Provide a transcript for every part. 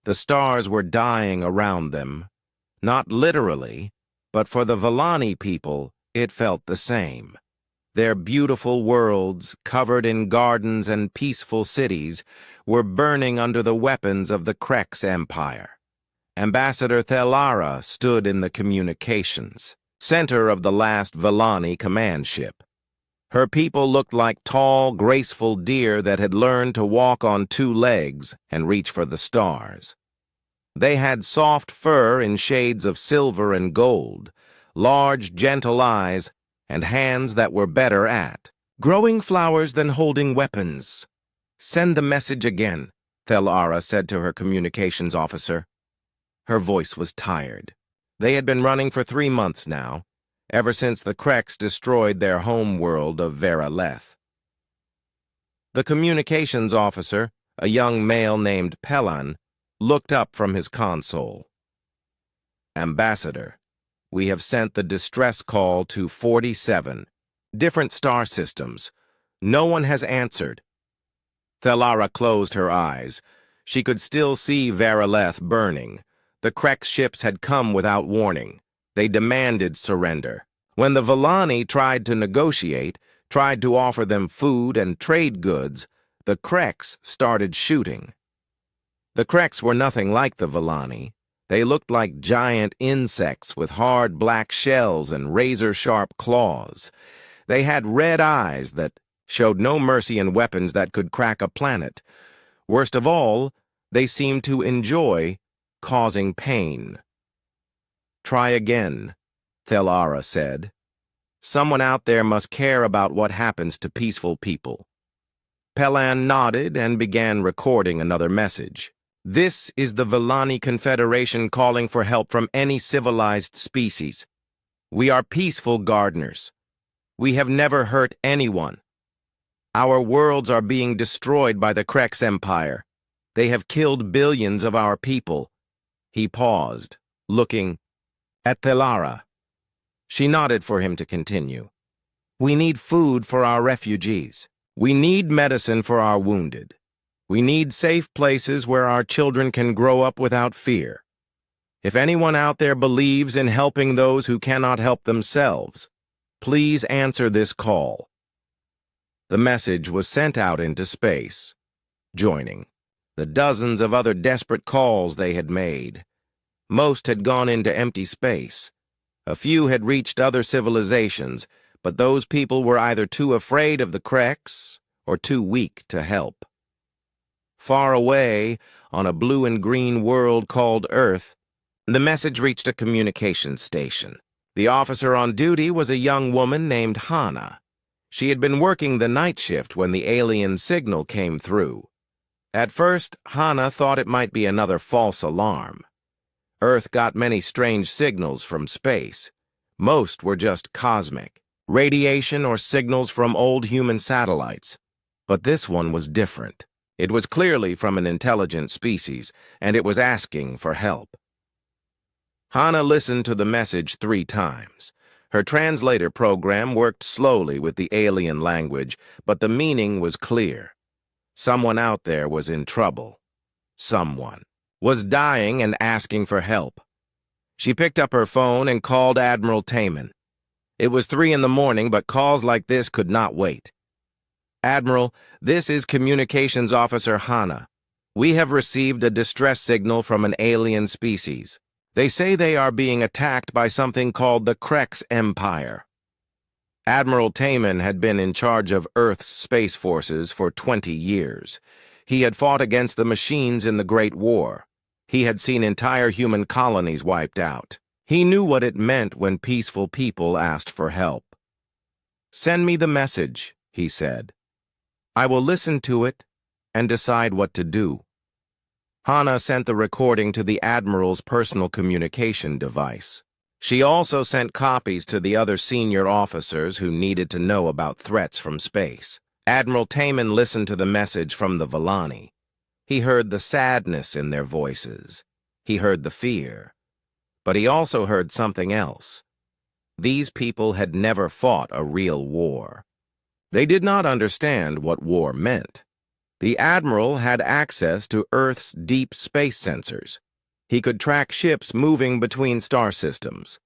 The stars were dying around them. Not literally, but for the Vellani people, it felt the same. Their beautiful worlds, covered in gardens and peaceful cities, were burning under the weapons of the Krex Empire. Ambassador Thelara stood in the communications center of the last Vellani command ship. Her people looked like tall, graceful deer that had learned to walk on two legs and reach for the stars. They had soft fur in shades of silver and gold, large, gentle eyes, and hands that were better at growing flowers than holding weapons. "Send the message again," Thelara said to her communications officer. Her voice was tired. They had been running for 3 months now, ever since the Krex destroyed their home world of Veraleth. The communications officer, a young male named Pelan, looked up from his console. "Ambassador, we have sent the distress call to 47 different star systems. No one has answered." Thelara closed her eyes. She could still see Veraleth burning. The Krex ships had come without warning. They demanded surrender. When the Vellani tried to negotiate, tried to offer them food and trade goods, the Krex started shooting. The Krex were nothing like the Vellani. They looked like giant insects with hard black shells and razor-sharp claws. They had red eyes that showed no mercy in weapons that could crack a planet. Worst of all, they seemed to enjoy causing pain. "Try again," Thelara said. "Someone out there must care about what happens to peaceful people." Pelan nodded and began recording another message. "This is the Vellani Confederation calling for help from any civilized species. We are peaceful gardeners. We have never hurt anyone. Our worlds are being destroyed by the Krex Empire. They have killed billions of our people." He paused, looking at Thelara. She nodded for him to continue. "We need food for our refugees. We need medicine for our wounded. We need safe places where our children can grow up without fear. If anyone out there believes in helping those who cannot help themselves, please answer this call." The message was sent out into space, joining the dozens of other desperate calls they had made. Most had gone into empty space. A few had reached other civilizations, but those people were either too afraid of the Krex or too weak to help. Far away, on a blue and green world called Earth, the message reached a communications station. The officer on duty was a young woman named Hana. She had been working the night shift when the alien signal came through. At first, Hana thought it might be another false alarm. Earth got many strange signals from space. Most were just cosmic, radiation or signals from old human satellites. But this one was different. It was clearly from an intelligent species, and it was asking for help. Hana listened to the message 3 times. Her translator program worked slowly with the alien language, but the meaning was clear. Someone out there was in trouble. Someone was dying and asking for help. She picked up her phone and called Admiral Taman. It was 3 in the morning, but calls like this could not wait. "Admiral, this is Communications Officer Hana. We have received a distress signal from an alien species. They say they are being attacked by something called the Krex Empire." Admiral Taman had been in charge of Earth's space forces for 20 years. He had fought against the machines in the Great War. He had seen entire human colonies wiped out. He knew what it meant when peaceful people asked for help. "Send me the message," he said. "I will listen to it and decide what to do." Hana sent the recording to the Admiral's personal communication device. She also sent copies to the other senior officers who needed to know about threats from space. Admiral Taman listened to the message from the Vellani. He heard the sadness in their voices. He heard the fear. But he also heard something else. These people had never fought a real war. They did not understand what war meant. The Admiral had access to Earth's deep space sensors. He could track ships moving between star systems.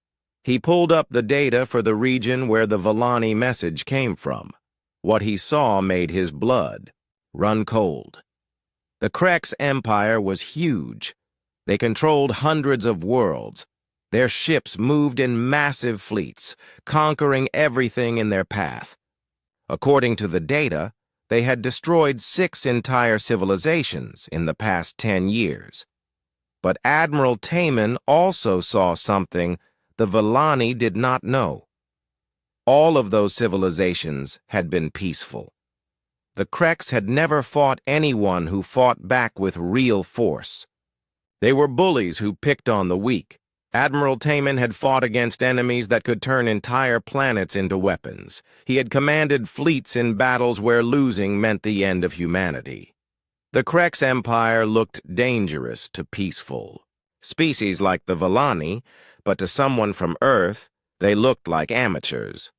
He pulled up the data for the region where the Villani message came from. What he saw made his blood run cold. The Krex Empire was huge. They controlled hundreds of worlds. Their ships moved in massive fleets, conquering everything in their path. According to the data, they had destroyed 6 entire civilizations in the past 10 years. But Admiral Taman also saw something the Villani did not know. All of those civilizations had been peaceful. The Krex had never fought anyone who fought back with real force. They were bullies who picked on the weak. Admiral Taman had fought against enemies that could turn entire planets into weapons. He had commanded fleets in battles where losing meant the end of humanity. The Krex Empire looked dangerous to peaceful species like the Villani, but to someone from Earth, they looked like amateurs.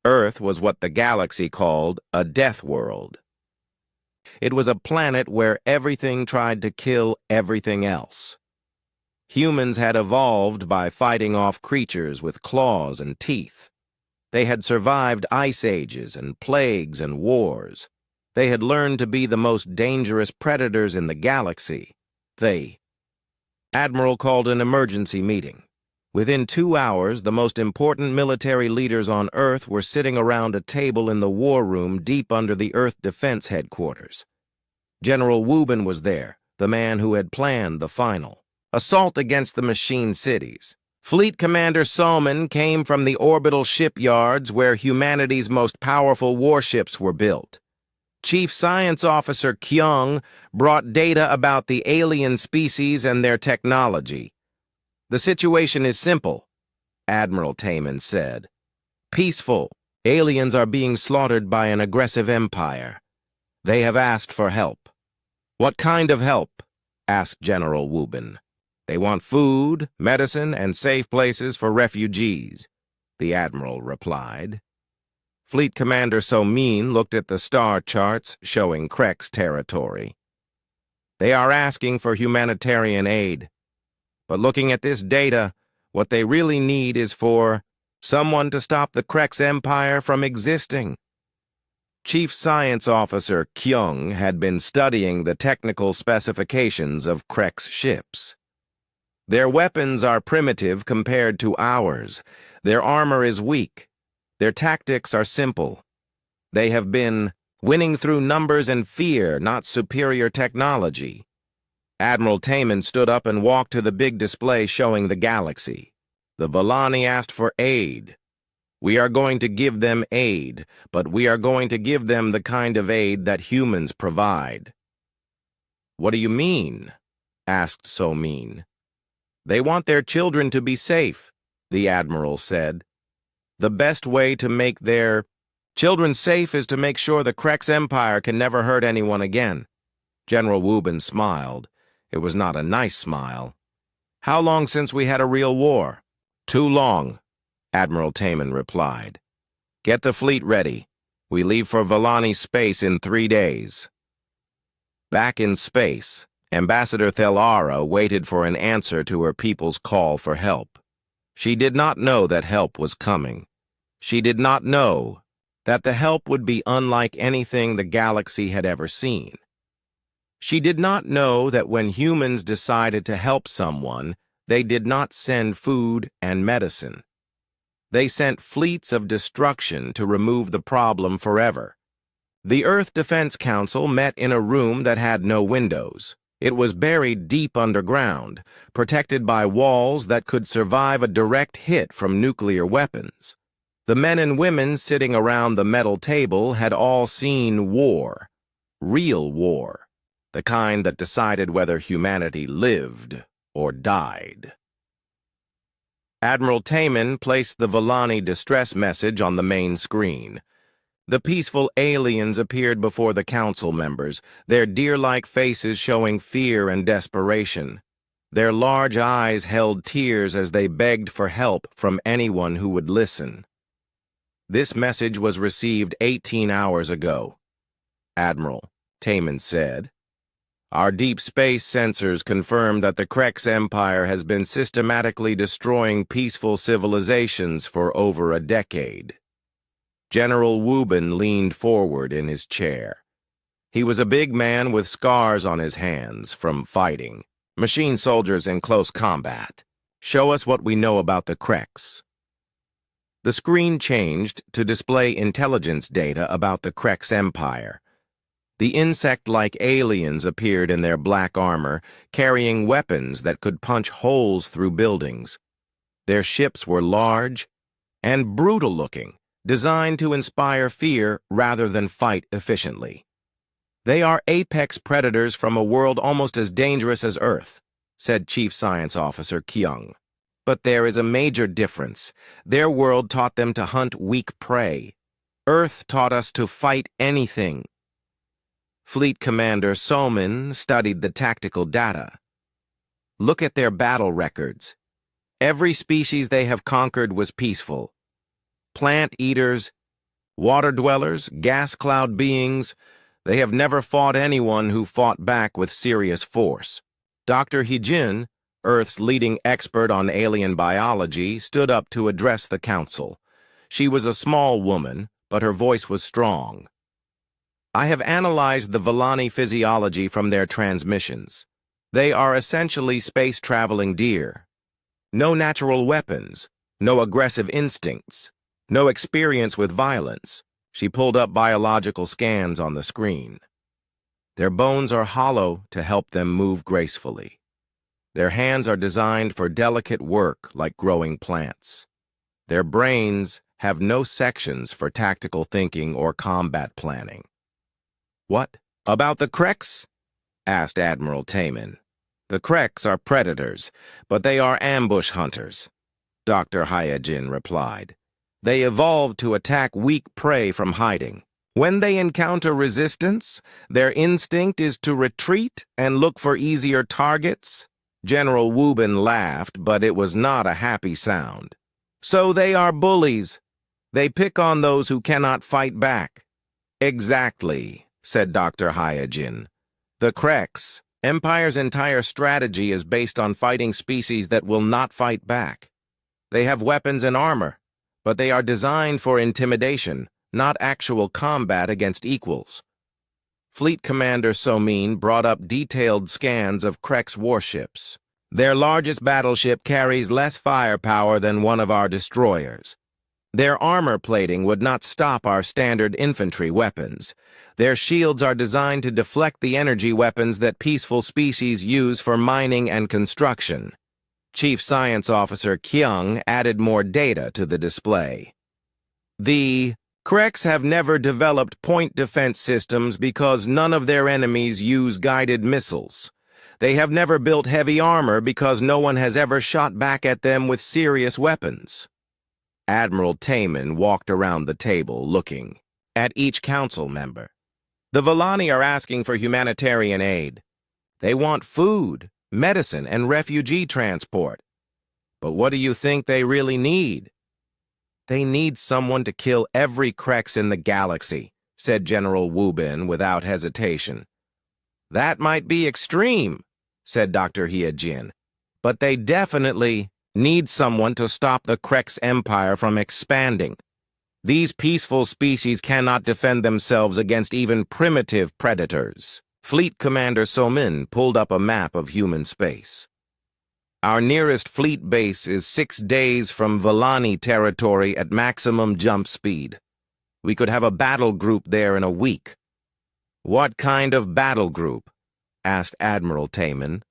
Earth was what the galaxy called a deathworld. It was a planet where everything tried to kill everything else. Humans had evolved by fighting off creatures with claws and teeth. They had survived ice ages and plagues and wars. They had learned to be the most dangerous predators in the galaxy. Admiral called an emergency meeting. Within 2 hours, the most important military leaders on Earth were sitting around a table in the war room deep under the Earth Defense Headquarters. General Wubin was there, the man who had planned the final assault against the machine cities. Fleet Commander Salman came from the orbital shipyards where humanity's most powerful warships were built. Chief Science Officer Kyung brought data about the alien species and their technology. "The situation is simple," Admiral Taman said. "Peaceful. Aliens are being slaughtered by an aggressive empire. They have asked for help." "What kind of help?" asked General Wubin. "They want food, medicine, and safe places for refugees," the Admiral replied. Fleet Commander Somin looked at the star charts showing Krex territory. "They are asking for humanitarian aid. But looking at this data, what they really need is for someone to stop the Krex Empire from existing." Chief Science Officer Kyung had been studying the technical specifications of Krex ships. "Their weapons are primitive compared to ours. Their armor is weak. Their tactics are simple. They have been winning through numbers and fear, not superior technology." Admiral Taman stood up and walked to the big display showing the galaxy. "The Villani asked for aid. We are going to give them aid, but we are going to give them the kind of aid that humans provide." "What do you mean?" asked Somin. "They want their children to be safe," the Admiral said. "The best way to make their children safe is to make sure the Krex Empire can never hurt anyone again." General Wubin smiled. It was not a nice smile. "How long since we had a real war?" "Too long," Admiral Taman replied. "Get the fleet ready. We leave for Villani space in 3 days." Back in space, Ambassador Thelara waited for an answer to her people's call for help. She did not know that help was coming. She did not know that the help would be unlike anything the galaxy had ever seen. She did not know that when humans decided to help someone, they did not send food and medicine. They sent fleets of destruction to remove the problem forever. The Earth Defense Council met in a room that had no windows. It was buried deep underground, protected by walls that could survive a direct hit from nuclear weapons. The men and women sitting around the metal table had all seen war, real war, the kind that decided whether humanity lived or died. Admiral Taman placed the Villani distress message on the main screen. The peaceful aliens appeared before the council members, their deer-like faces showing fear and desperation. Their large eyes held tears as they begged for help from anyone who would listen. "This message was received 18 hours ago. Admiral, Taman said. Our deep space sensors confirm that the Krex Empire has been systematically destroying peaceful civilizations for over a decade. General Wubin leaned forward in his chair. He was a big man with scars on his hands from fighting. Machine soldiers in close combat. Show us what we know about the Krex. The screen changed to display intelligence data about the Krex Empire. The insect-like aliens appeared in their black armor, carrying weapons that could punch holes through buildings. Their ships were large and brutal-looking, designed to inspire fear rather than fight efficiently. They are apex predators from a world almost as dangerous as Earth, said Chief Science Officer Kyung. But there is a major difference. Their world taught them to hunt weak prey. Earth taught us to fight anything. Fleet Commander Somin studied the tactical data. Look at their battle records. Every species they have conquered was peaceful. Plant eaters, water dwellers, gas cloud beings, they have never fought anyone who fought back with serious force. Dr. Hijin, Earth's leading expert on alien biology, stood up to address the council. She was a small woman, but her voice was strong. I have analyzed the Vellani physiology from their transmissions. They are essentially space-traveling deer. No natural weapons, no aggressive instincts, no experience with violence. She pulled up biological scans on the screen. Their bones are hollow to help them move gracefully. Their hands are designed for delicate work like growing plants. Their brains have no sections for tactical thinking or combat planning. What about the Krex? Asked Admiral Taman. The Krex are predators, but they are ambush hunters, Dr. Hyajin replied. They evolved to attack weak prey from hiding. When they encounter resistance, their instinct is to retreat and look for easier targets. General Wubin laughed, but it was not a happy sound. So they are bullies. They pick on those who cannot fight back. Exactly, said Dr. Hyajin. The Krex, Empire's entire strategy is based on fighting species that will not fight back. They have weapons and armor, but they are designed for intimidation, not actual combat against equals. Fleet Commander Somin brought up detailed scans of Krex warships. Their largest battleship carries less firepower than one of our destroyers. Their armor plating would not stop our standard infantry weapons. Their shields are designed to deflect the energy weapons that peaceful species use for mining and construction. Chief Science Officer Kyung added more data to the display. The Krex have never developed point defense systems because none of their enemies use guided missiles. They have never built heavy armor because no one has ever shot back at them with serious weapons. Admiral Taman walked around the table looking at each council member. The Vellani are asking for humanitarian aid. They want food, medicine, and refugee transport. But what do you think they really need? They need someone to kill every Krex in the galaxy, said General Wubin without hesitation. That might be extreme, said Dr. Hyajin, but they definitely need someone to stop the Krex Empire from expanding. These peaceful species cannot defend themselves against even primitive predators. Fleet Commander Somin pulled up a map of human space. Our nearest fleet base is 6 days from Vellani territory at maximum jump speed. We could have a battle group there in a week. What kind of battle group? Asked Admiral Taman.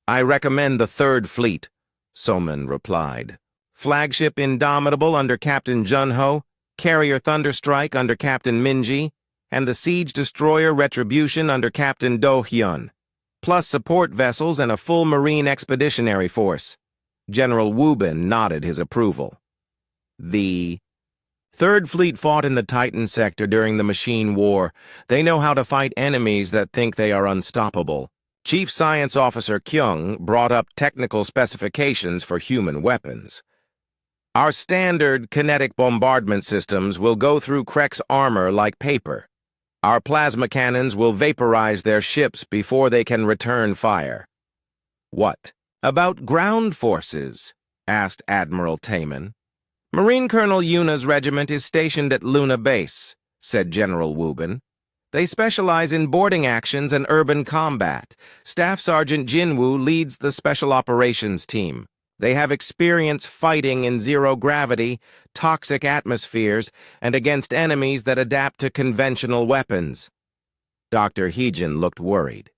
I recommend the 3rd Fleet, Somin replied. Flagship Indomitable under Captain Junho, Carrier Thunderstrike under Captain Minji, and the Siege Destroyer Retribution under Captain Do-hyun, plus support vessels and a full Marine Expeditionary Force. General Wubin nodded his approval. The 3rd Fleet fought in the Titan sector during the Machine War. They know how to fight enemies that think they are unstoppable. Chief Science Officer Kyung brought up technical specifications for human weapons. Our standard kinetic bombardment systems will go through Krex armor like paper. Our plasma cannons will vaporize their ships before they can return fire. What about ground forces? Asked Admiral Taman. Marine Colonel Yuna's regiment is stationed at Luna Base, said General Wubin. They specialize in boarding actions and urban combat. Staff Sergeant Jinwoo leads the Special Operations Team. They have experience fighting in zero-gravity, toxic atmospheres, and against enemies that adapt to conventional weapons. Dr. Heejin looked worried.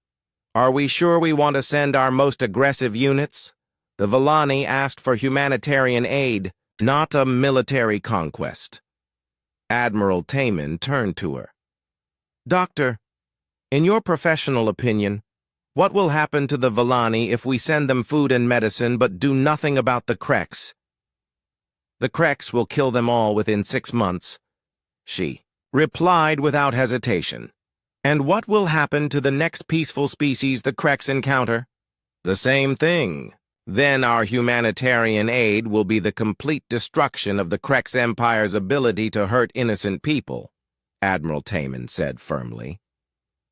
Are we sure we want to send our most aggressive units? The Villani asked for humanitarian aid, not a military conquest. Admiral Taman turned to her. Doctor, in your professional opinion, what will happen to the Villani if we send them food and medicine but do nothing about the Kreks? The Kreks will kill them all within 6 months, she replied without hesitation. And what will happen to the next peaceful species the Kreks encounter? The same thing. Then our humanitarian aid will be the complete destruction of the Kreks Empire's ability to hurt innocent people, Admiral Taman said firmly.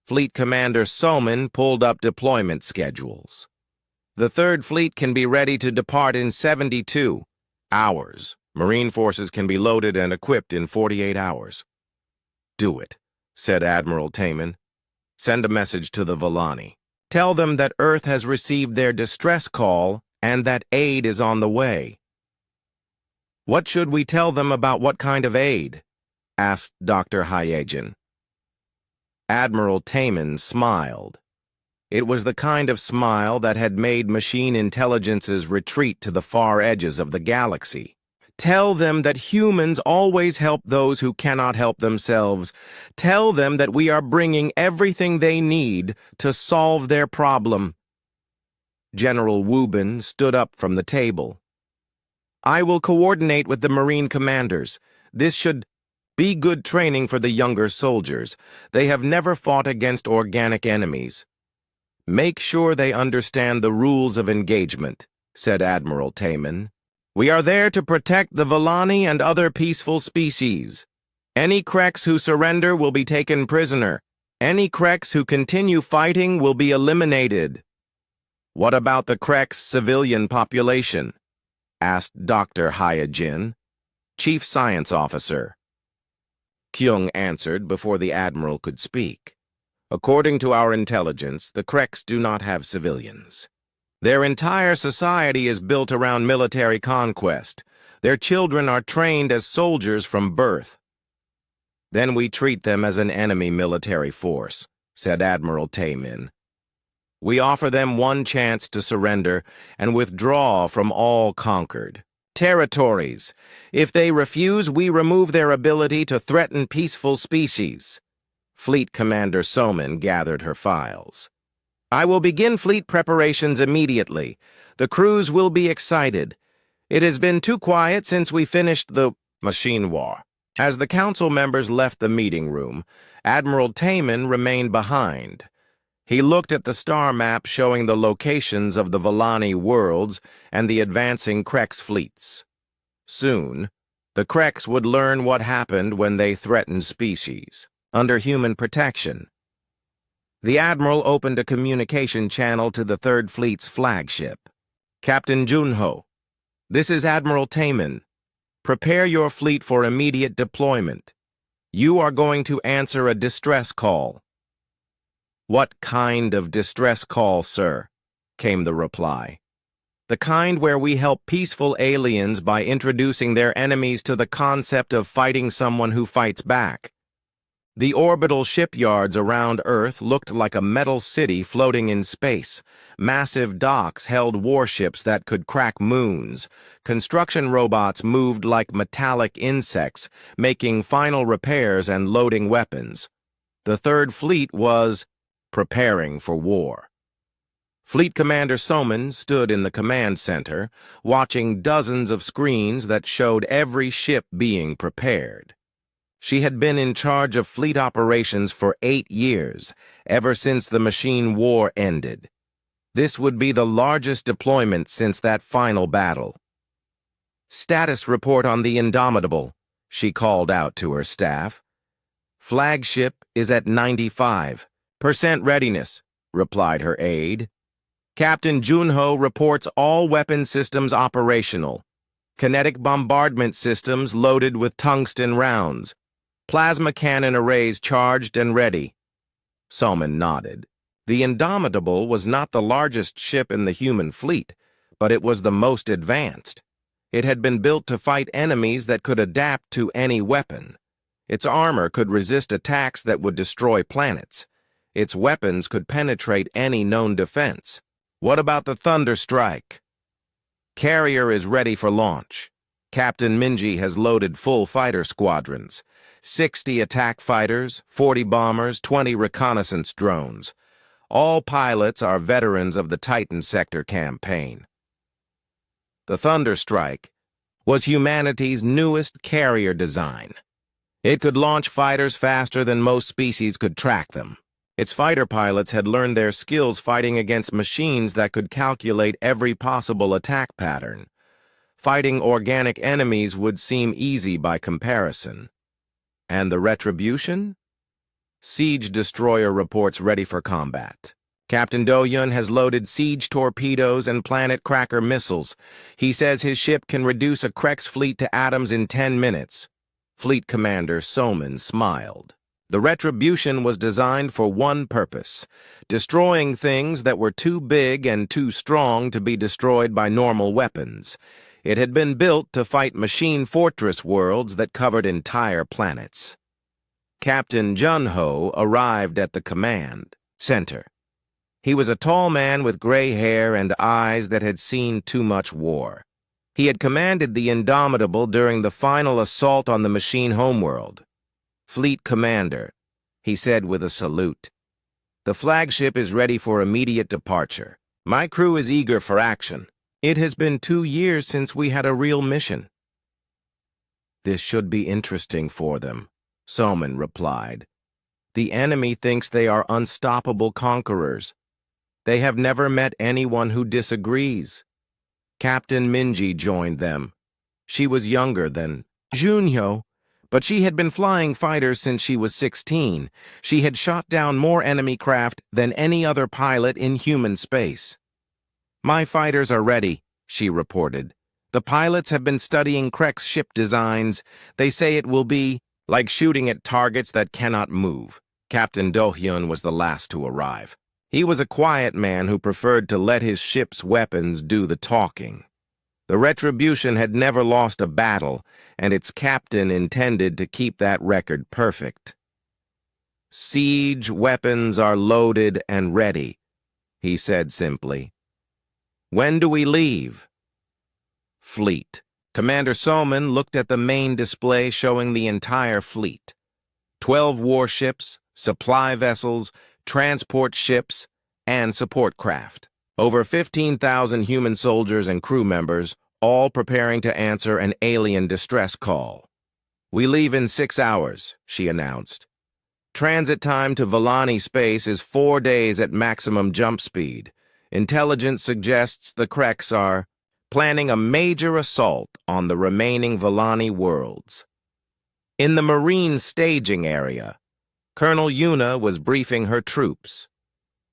Fleet Commander Soman pulled up deployment schedules. The Third Fleet can be ready to depart in 72 hours. Marine forces can be loaded and equipped in 48 hours. Do it, said Admiral Taman. Send a message to the Villani. Tell them that Earth has received their distress call and that aid is on the way. What should we tell them about what kind of aid? Asked Dr. Hyejin. Admiral Taman smiled. It was the kind of smile that had made machine intelligences retreat to the far edges of the galaxy. Tell them that humans always help those who cannot help themselves. Tell them that we are bringing everything they need to solve their problem. General Wubin stood up from the table. I will coordinate with the Marine commanders. This should be good training for the younger soldiers. They have never fought against organic enemies. Make sure they understand the rules of engagement, said Admiral Taman. We are there to protect the Villani and other peaceful species. Any Kreks who surrender will be taken prisoner. Any Kreks who continue fighting will be eliminated. What about the Kreks civilian population? Asked Dr. Hyejin, Chief Science Officer. Kyung answered before the Admiral could speak. According to our intelligence, the Kreks do not have civilians. Their entire society is built around military conquest. Their children are trained as soldiers from birth. Then we treat them as an enemy military force, said Admiral Taman. We offer them one chance to surrender and withdraw from all conquered territories. If they refuse, we remove their ability to threaten peaceful species. Fleet Commander Soman gathered her files. I will begin fleet preparations immediately. The crews will be excited. It has been too quiet since we finished the machine war. As the council members left the meeting room, Admiral Taman remained behind. He looked at the star map showing the locations of the Villani worlds and the advancing Kreks fleets. Soon, the Kreks would learn what happened when they threatened species, under human protection. The Admiral opened a communication channel to the Third Fleet's flagship. Captain Junho, this is Admiral Taman. Prepare your fleet for immediate deployment. You are going to answer a distress call. What kind of distress call, sir? Came the reply. The kind where we help peaceful aliens by introducing their enemies to the concept of fighting someone who fights back. The orbital shipyards around Earth looked like a metal city floating in space. Massive docks held warships that could crack moons. Construction robots moved like metallic insects, making final repairs and loading weapons. The Third Fleet was preparing for war. Fleet Commander Soman stood in the command center, watching dozens of screens that showed every ship being prepared. She had been in charge of fleet operations for 8 years, ever since the machine war ended. This would be the largest deployment since that final battle. Status report on the Indomitable, she called out to her staff. Flagship is at 95% readiness, replied her aide. Captain Junho reports all weapon systems operational. Kinetic bombardment systems loaded with tungsten rounds. Plasma cannon arrays charged and ready. Soman nodded. The Indomitable was not the largest ship in the human fleet, but it was the most advanced. It had been built to fight enemies that could adapt to any weapon. Its armor could resist attacks that would destroy planets. Its weapons could penetrate any known defense. What about the Thunder Strike? Carrier is ready for launch. Captain Minji has loaded full fighter squadrons. 60 attack fighters, 40 bombers, 20 reconnaissance drones. All pilots are veterans of the Titan Sector campaign. The Thunder Strike was humanity's newest carrier design. It could launch fighters faster than most species could track them. Its fighter pilots had learned their skills fighting against machines that could calculate every possible attack pattern. Fighting organic enemies would seem easy by comparison. And the retribution? Siege destroyer reports ready for combat. Captain Do-Yun has loaded siege torpedoes and planet cracker missiles. He says his ship can reduce a Krex fleet to atoms in 10 minutes. Fleet Commander Soman smiled. The retribution was designed for one purpose: destroying things that were too big and too strong to be destroyed by normal weapons. It had been built to fight machine fortress worlds that covered entire planets. Captain Junho arrived at the command center. He was a tall man with gray hair and eyes that had seen too much war. He had commanded the Indomitable during the final assault on the machine homeworld. Fleet Commander, he said with a salute. The flagship is ready for immediate departure. My crew is eager for action. It has been 2 years since we had a real mission. This should be interesting for them, Soman replied. The enemy thinks they are unstoppable conquerors. They have never met anyone who disagrees. Captain Minji joined them. She was younger than Junho, but she had been flying fighters since she was 16. She had shot down more enemy craft than any other pilot in human space. My fighters are ready, she reported. The pilots have been studying Krex ship designs. They say it will be like shooting at targets that cannot move. Captain Do-Hyun was the last to arrive. He was a quiet man who preferred to let his ship's weapons do the talking. The Retribution had never lost a battle, and its captain intended to keep that record perfect. Siege weapons are loaded and ready, he said simply. When do we leave? Fleet. Commander Soman looked at the main display showing the entire fleet. 12 warships, supply vessels, transport ships, and support craft. Over 15,000 human soldiers and crew members, all preparing to answer an alien distress call. We leave in 6 hours, she announced. Transit time to Villani space is 4 days at maximum jump speed. Intelligence suggests the Krex are planning a major assault on the remaining Villani worlds. In the Marine staging area, Colonel Yuna was briefing her troops.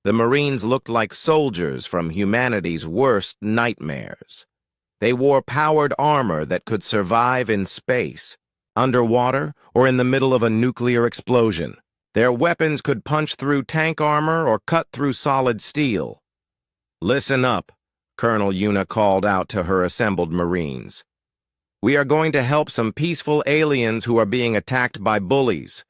The Marines looked like soldiers from humanity's worst nightmares. They wore powered armor that could survive in space, underwater, or in the middle of a nuclear explosion. Their weapons could punch through tank armor or cut through solid steel. Listen up, Colonel Yuna called out to her assembled Marines. We are going to help some peaceful aliens who are being attacked by bullies.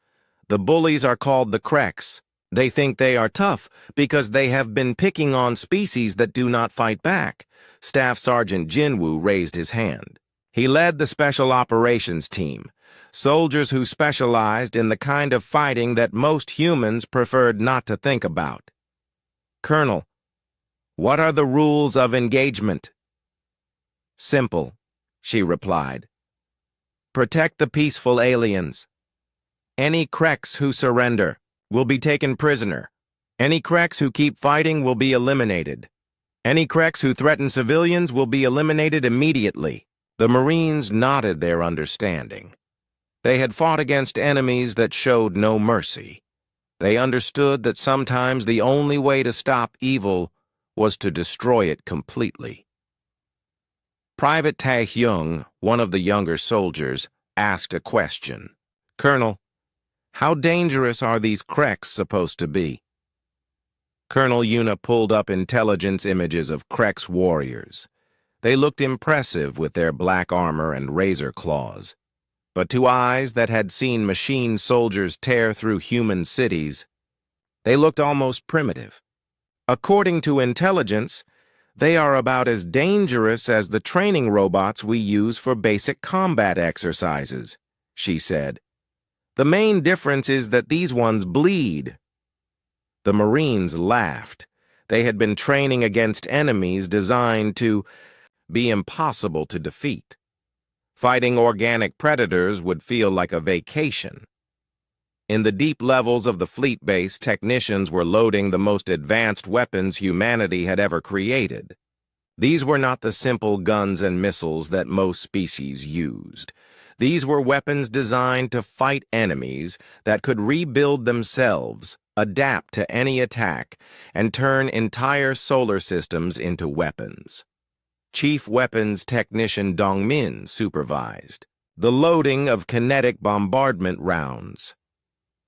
The bullies are called the Krex. They think they are tough because they have been picking on species that do not fight back. Staff Sergeant Jinwoo raised his hand. He led the Special Operations Team, soldiers who specialized in the kind of fighting that most humans preferred not to think about. Colonel, what are the rules of engagement? Simple, she replied. Protect the peaceful aliens. Any Krex who surrender will be taken prisoner. Any Krex who keep fighting will be eliminated. Any Krex who threaten civilians will be eliminated immediately. The Marines nodded their understanding. They had fought against enemies that showed no mercy. They understood that sometimes the only way to stop evil was to destroy it completely. Private Tae-hyung, one of the younger soldiers, asked a question. "Colonel, how dangerous are these Kreks supposed to be?" Colonel Yuna pulled up intelligence images of Kreks warriors. They looked impressive with their black armor and razor claws. But to eyes that had seen machine soldiers tear through human cities, they looked almost primitive. According to intelligence, they are about as dangerous as the training robots we use for basic combat exercises, she said. The main difference is that these ones bleed. The Marines laughed. They had been training against enemies designed to be impossible to defeat. Fighting organic predators would feel like a vacation. In the deep levels of the fleet base, technicians were loading the most advanced weapons humanity had ever created. These were not the simple guns and missiles that most species used. These were weapons designed to fight enemies that could rebuild themselves, adapt to any attack, and turn entire solar systems into weapons. Chief Weapons Technician Dongmin supervised the loading of kinetic bombardment rounds.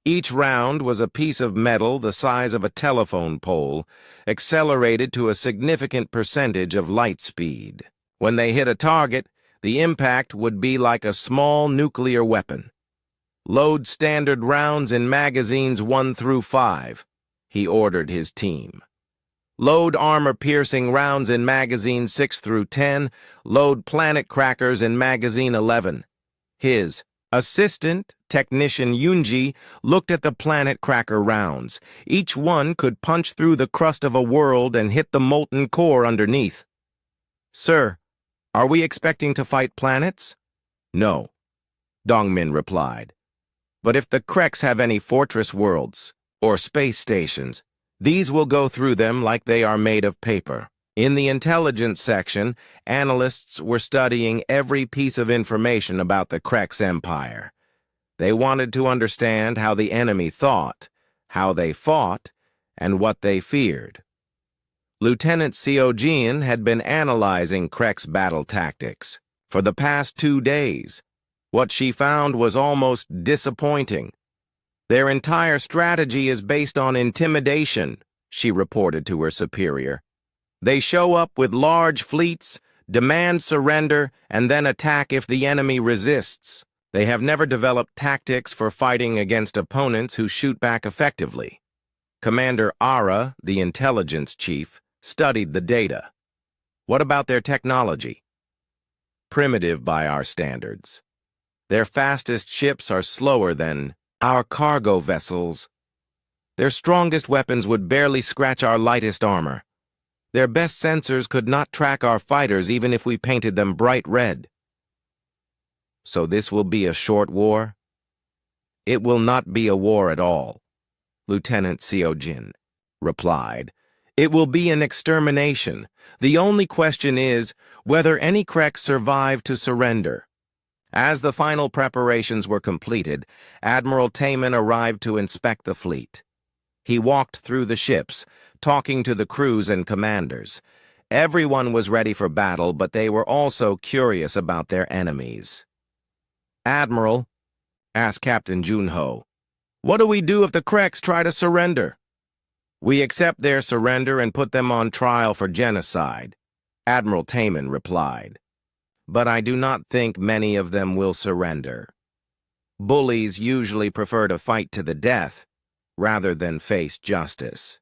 Each round was a piece of metal the size of a telephone pole, accelerated to a significant percentage of light speed. When they hit a target, the impact would be like a small nuclear weapon. "Load standard rounds in magazines 1 through 5, he ordered his team. "Load armor-piercing rounds in magazine 6 through 10. Load planet crackers in magazine 11. His assistant, Technician Yunji, looked at the planet cracker rounds. Each one could punch through the crust of a world and hit the molten core underneath. "Sir, are we expecting to fight planets?" "No," Dongmin replied. "But if the Kreks have any fortress worlds or space stations, these will go through them like they are made of paper." In the intelligence section, analysts were studying every piece of information about the Kreks Empire. They wanted to understand how the enemy thought, how they fought, and what they feared. Lieutenant Seojin had been analyzing Kreks battle tactics for the past 2 days. What she found was almost disappointing. "Their entire strategy is based on intimidation," she reported to her superior. "They show up with large fleets, demand surrender, and then attack if the enemy resists. They have never developed tactics for fighting against opponents who shoot back effectively." Commander Ara, the intelligence chief, studied the data. "What about their technology?" "Primitive by our standards. Their fastest ships are slower than our cargo vessels. Their strongest weapons would barely scratch our lightest armor. Their best sensors could not track our fighters even if we painted them bright red." "So this will be a short war?" "It will not be a war at all," Lieutenant Seojin replied. "It will be an extermination. The only question is whether any Kreks survive to surrender." As the final preparations were completed, Admiral Taman arrived to inspect the fleet. He walked through the ships, talking to the crews and commanders. Everyone was ready for battle, but they were also curious about their enemies. "Admiral," asked Captain Junho, "what do we do if the Kreks try to surrender?" "We accept their surrender and put them on trial for genocide," Admiral Taman replied. "But I do not think many of them will surrender. Bullies usually prefer to fight to the death rather than face justice."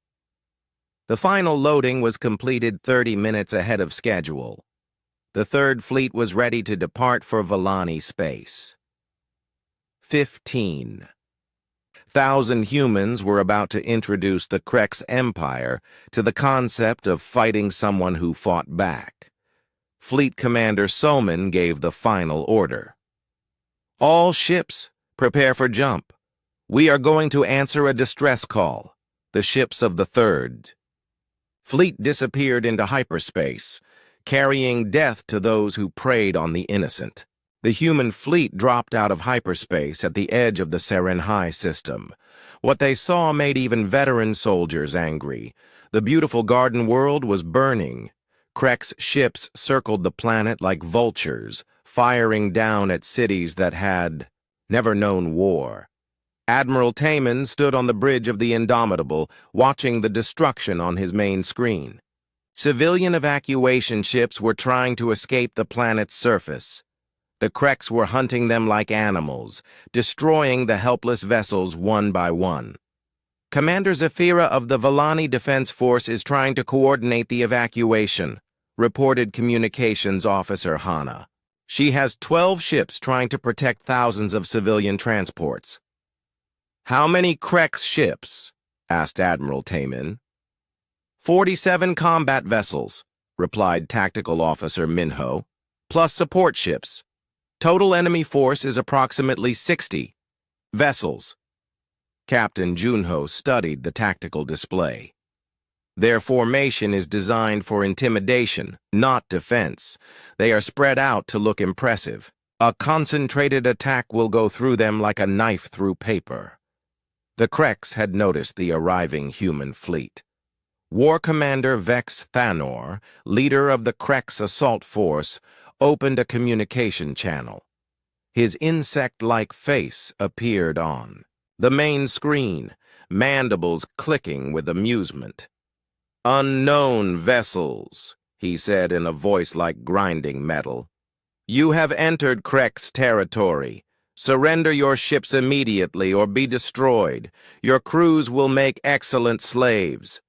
The final loading was completed 30 minutes ahead of schedule. The Third Fleet was ready to depart for Volani space. 15,000 humans were about to introduce the Kreks Empire to the concept of fighting someone who fought back. Fleet Commander Soman gave the final order. "All ships, prepare for jump. We are going to answer a distress call. The ships of the Third." Fleet disappeared into hyperspace, carrying death to those who preyed on the innocent. The human fleet dropped out of hyperspace at the edge of the Serenhai system. What they saw made even veteran soldiers angry. The beautiful garden world was burning. Krek's ships circled the planet like vultures, firing down at cities that had never known war. Admiral Taman stood on the bridge of the Indomitable, watching the destruction on his main screen. Civilian evacuation ships were trying to escape the planet's surface. The Kreks were hunting them like animals, destroying the helpless vessels one by one. Commander Zafira of the Vellani Defense Force is trying to coordinate the evacuation, reported Communications Officer Hana. She has 12 ships trying to protect thousands of civilian transports. How many Kreks ships? Asked Admiral Taman. 47 combat vessels, replied Tactical Officer Minho, plus support ships. Total enemy force is approximately 60 vessels. Captain Junho studied the tactical display. Their formation is designed for intimidation, not defense. They are spread out to look impressive. A concentrated attack will go through them like a knife through paper. The Kreks had noticed the arriving human fleet. War Commander Vex Thanor, leader of the Kreks assault force, opened a communication channel. His insect-like face appeared on the main screen, mandibles clicking with amusement. "Unknown vessels," he said in a voice like grinding metal. "You have entered Kreks territory. Surrender your ships immediately or be destroyed. Your crews will make excellent slaves."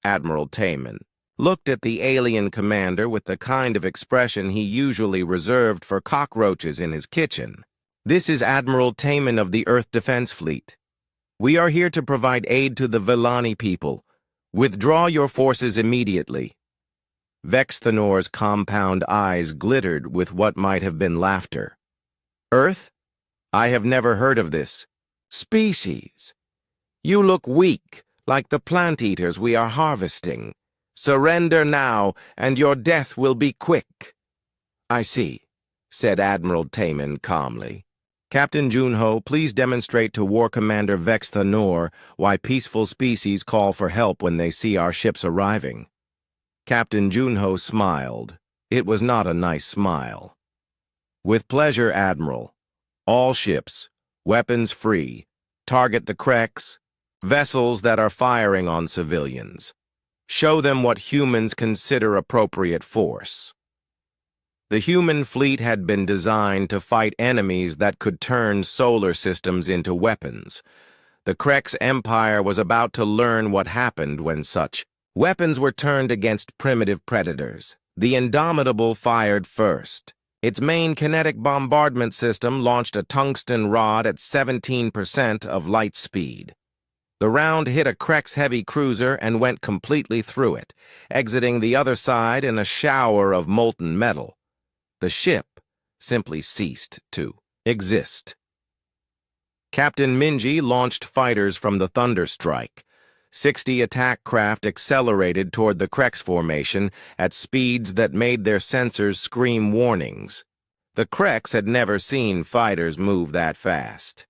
Admiral Taman looked at the alien commander with the kind of expression he usually reserved for cockroaches in his kitchen. "This is Admiral Taman of the Earth Defense Fleet. We are here to provide aid to the Vellani people. Withdraw your forces immediately." Vex Thanor's compound eyes glittered with what might have been laughter. "Earth? I have never heard of this species. You look weak, like the plant-eaters we are harvesting. Surrender now, and your death will be quick." "I see," said Admiral Taman calmly. "Captain Junho, please demonstrate to War Commander Vex Thanor why peaceful species call for help when they see our ships arriving." Captain Junho smiled. It was not a nice smile. "With pleasure, Admiral. All ships, weapons free, target the Kreks, vessels that are firing on civilians. Show them what humans consider appropriate force." The human fleet had been designed to fight enemies that could turn solar systems into weapons. The Kreks Empire was about to learn what happened when such weapons were turned against primitive predators. The Indomitable fired first. Its main kinetic bombardment system launched a tungsten rod at 17% of light speed. The round hit a Kreks heavy cruiser and went completely through it, exiting the other side in a shower of molten metal. The ship simply ceased to exist. Captain Minji launched fighters from the Thunderstrike. 60 attack craft accelerated toward the Kreks formation at speeds that made their sensors scream warnings. The Kreks had never seen fighters move that fast.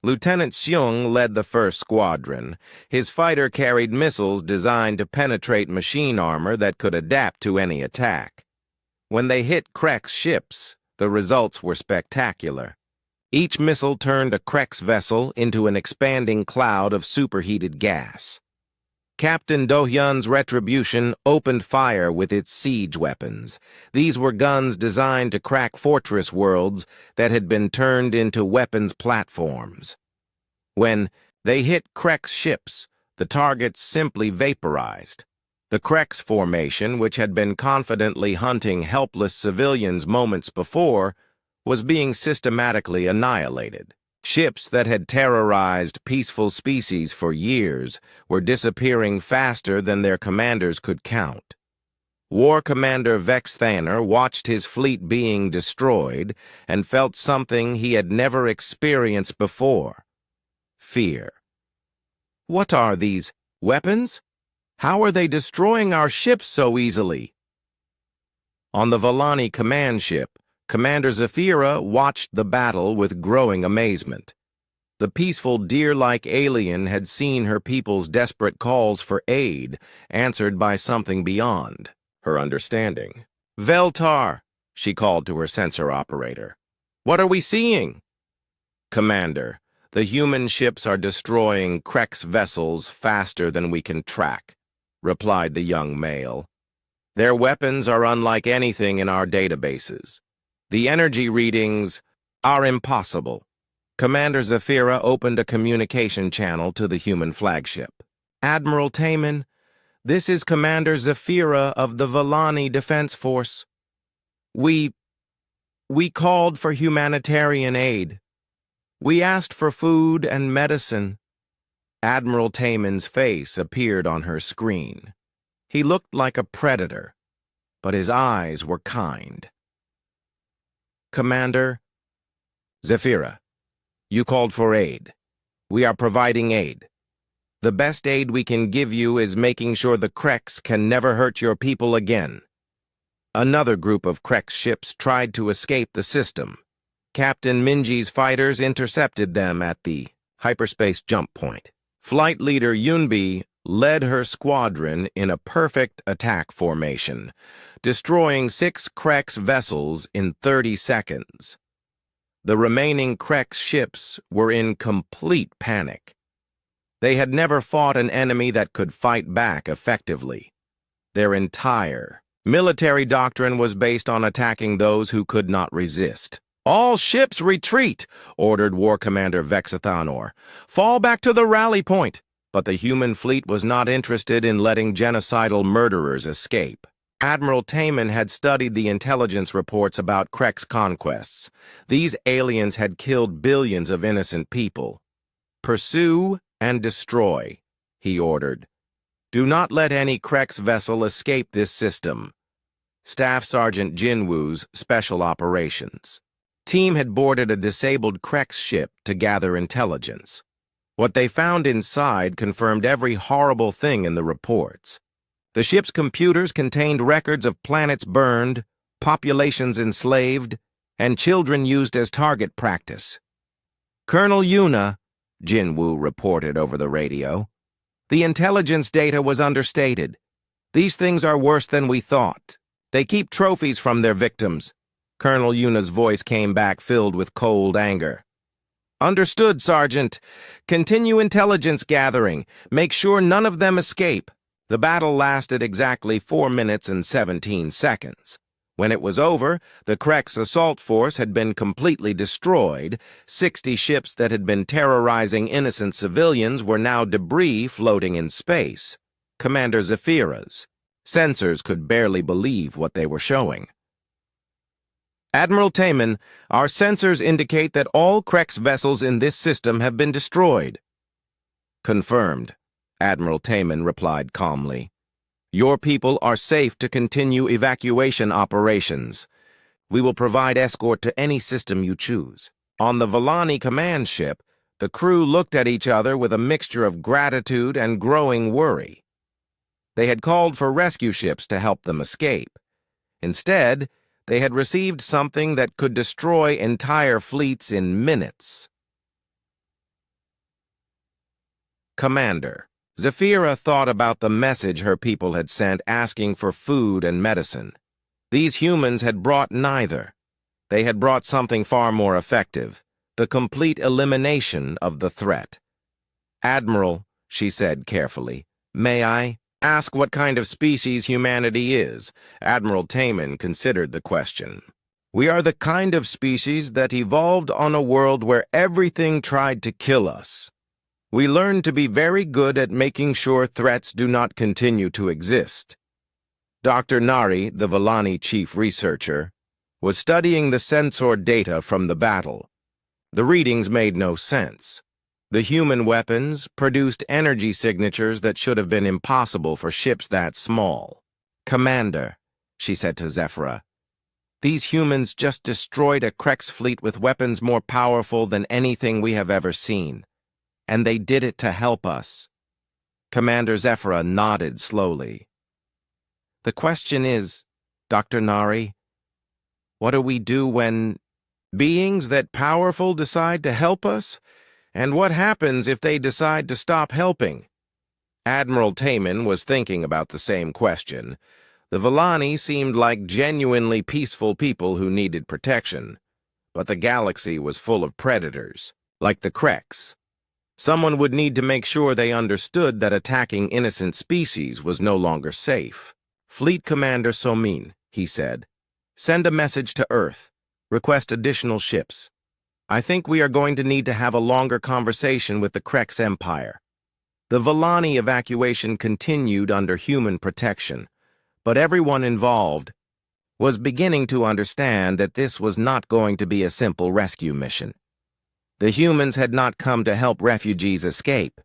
Lieutenant Seung led the first squadron. His fighter carried missiles designed to penetrate machine armor that could adapt to any attack. When they hit Kreks ships, the results were spectacular. Each missile turned a Kreks vessel into an expanding cloud of superheated gas. Captain Do-hyun's Retribution opened fire with its siege weapons. These were guns designed to crack fortress worlds that had been turned into weapons platforms. When they hit Kreks ships, the targets simply vaporized. The Kreks formation, which had been confidently hunting helpless civilians moments before, was being systematically annihilated. Ships that had terrorized peaceful species for years were disappearing faster than their commanders could count. War Commander Vex Thanor watched his fleet being destroyed and felt something he had never experienced before: fear. "What are these weapons? How are they destroying our ships so easily?" On the Vellani command ship, Commander Zephyra watched the battle with growing amazement. The peaceful, deer-like alien had seen her people's desperate calls for aid, answered by something beyond her understanding. "Veltar," she called to her sensor operator. "What are we seeing?" "Commander, the human ships are destroying Krex vessels faster than we can track," replied the young male. "Their weapons are unlike anything in our databases. The energy readings are impossible." Commander Zephyra opened a communication channel to the human flagship. "Admiral Taman, this is Commander Zephyra of the Valani Defense Force. We called for humanitarian aid. We asked for food and medicine." Admiral Taman's face appeared on her screen. He looked like a predator, but his eyes were kind. "Commander Zephyra, you called for aid. We are providing aid. The best aid we can give you is making sure the Krex can never hurt your people again." Another group of Krex ships tried to escape the system. Captain Minji's fighters intercepted them at the hyperspace jump point. Flight leader Yunbi led her squadron in a perfect attack formation, destroying 6 Krex vessels in 30 seconds. The remaining Krex ships were in complete panic. They had never fought an enemy that could fight back effectively. Their entire military doctrine was based on attacking those who could not resist. "All ships retreat," ordered War Commander Vexathanor. "Fall back to the rally point." But the human fleet was not interested in letting genocidal murderers escape. Admiral Taman had studied the intelligence reports about Krex conquests. These aliens had killed billions of innocent people. "Pursue and destroy," he ordered. "Do not let any Krex vessel escape this system." Staff Sergeant Jinwoo's Special Operations team had boarded a disabled Krex ship to gather intelligence. What they found inside confirmed every horrible thing in the reports. The ship's computers contained records of planets burned, populations enslaved, and children used as target practice. "Colonel Yuna," Jinwoo reported over the radio, "the intelligence data was understated. These things are worse than we thought. They keep trophies from their victims." Colonel Yuna's voice came back filled with cold anger. "Understood, Sergeant. Continue intelligence gathering. Make sure none of them escape." The battle lasted exactly 4 minutes and 17 seconds. When it was over, the Krex assault force had been completely destroyed. 60 ships that had been terrorizing innocent civilians were now debris floating in space. Commander Zephyra's sensors could barely believe what they were showing. "Admiral Taman, our sensors indicate that all Krex vessels in this system have been destroyed." "Confirmed," Admiral Taman replied calmly. "Your people are safe to continue evacuation operations. We will provide escort to any system you choose." On the Valani command ship, the crew looked at each other with a mixture of gratitude and growing worry. They had called for rescue ships to help them escape. Instead, they had received something that could destroy entire fleets in minutes. Commander Zephyra thought about the message her people had sent asking for food and medicine. These humans had brought neither. They had brought something far more effective, the complete elimination of the threat. "Admiral," she said carefully, "may I ask what kind of species humanity is?" Admiral Taman considered the question. "We are the kind of species that evolved on a world where everything tried to kill us. We learned to be very good at making sure threats do not continue to exist." Dr. Nari, the Valani chief researcher, was studying the sensor data from the battle. The readings made no sense. The human weapons produced energy signatures that should have been impossible for ships that small. "Commander," she said to Zephyra, "these humans just destroyed a Krex fleet with weapons more powerful than anything we have ever seen. And they did it to help us." Commander Zephyra nodded slowly. "The question is, Dr. Nari, What do we do when beings that powerful decide to help us? And what happens if they decide to stop helping? Admiral Taman was thinking about the same question. The Villani seemed like genuinely peaceful people who needed protection, but the galaxy was full of predators, like the Kreks. Someone would need to make sure they understood that attacking innocent species was no longer safe. "Fleet Commander Somin," he said, "send a message to Earth. Request additional ships. I think we are going to need to have a longer conversation with the Kreks Empire." The Villani evacuation continued under human protection, but everyone involved was beginning to understand that this was not going to be a simple rescue mission. The humans had not come to help refugees escape.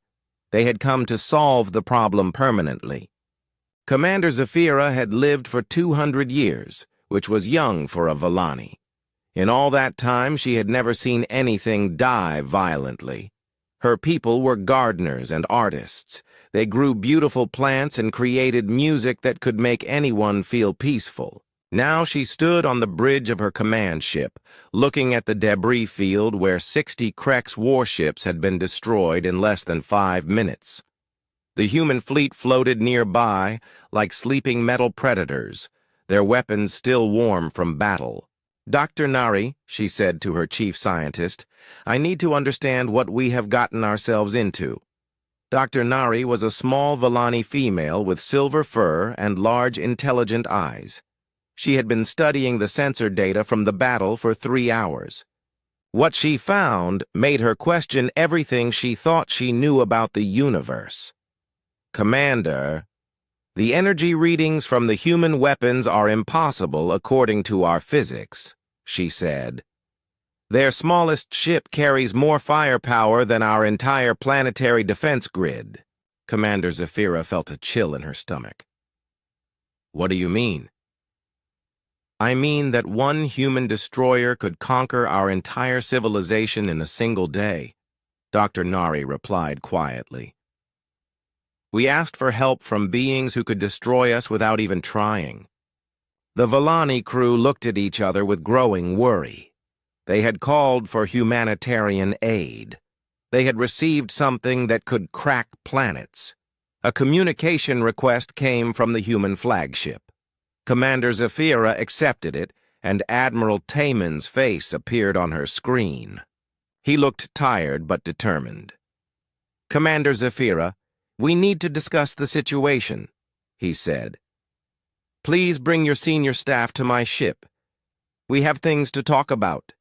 They had come to solve the problem permanently. Commander Zafira had lived for 200 years, which was young for a Villani. In all that time, she had never seen anything die violently. Her people were gardeners and artists. They grew beautiful plants and created music that could make anyone feel peaceful. Now she stood on the bridge of her command ship, looking at the debris field where 60 Kreks warships had been destroyed in less than 5 minutes. The human fleet floated nearby like sleeping metal predators, their weapons still warm from battle. "Dr. Nari," she said to her chief scientist, "I need to understand what we have gotten ourselves into." Dr. Nari was a small Villani female with silver fur and large, intelligent eyes. She had been studying the sensor data from the battle for 3 hours. What she found made her question everything she thought she knew about the universe. "Commander, the energy readings from the human weapons are impossible according to our physics," she said. "Their smallest ship carries more firepower than our entire planetary defense grid." Commander Zafira felt a chill in her stomach. "What do you mean?" "I mean that one human destroyer could conquer our entire civilization in a single day," Dr. Nari replied quietly. "We asked for help from beings who could destroy us without even trying." The Villani crew looked at each other with growing worry. They had called for humanitarian aid. They had received something that could crack planets. A communication request came from the human flagship. Commander Zafira accepted it, and Admiral Taman's face appeared on her screen. He looked tired but determined. "Commander Zafira, we need to discuss the situation," he said. "Please bring your senior staff to my ship. We have things to talk about."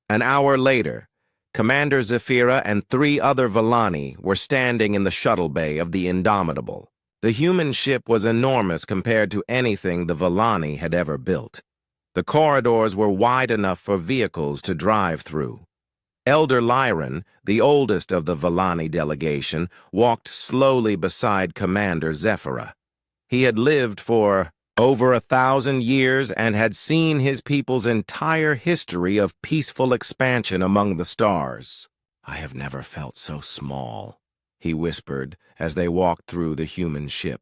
An hour later, Commander Zafira and 3 other Villani were standing in the shuttle bay of the Indomitable. The human ship was enormous compared to anything the Villani had ever built. The corridors were wide enough for vehicles to drive through. Elder Lyron, the oldest of the Villani delegation, walked slowly beside Commander Zafira. He had lived for over 1,000 years and had seen his people's entire history of peaceful expansion among the stars. "I have never felt so small," he whispered as they walked through the human ship.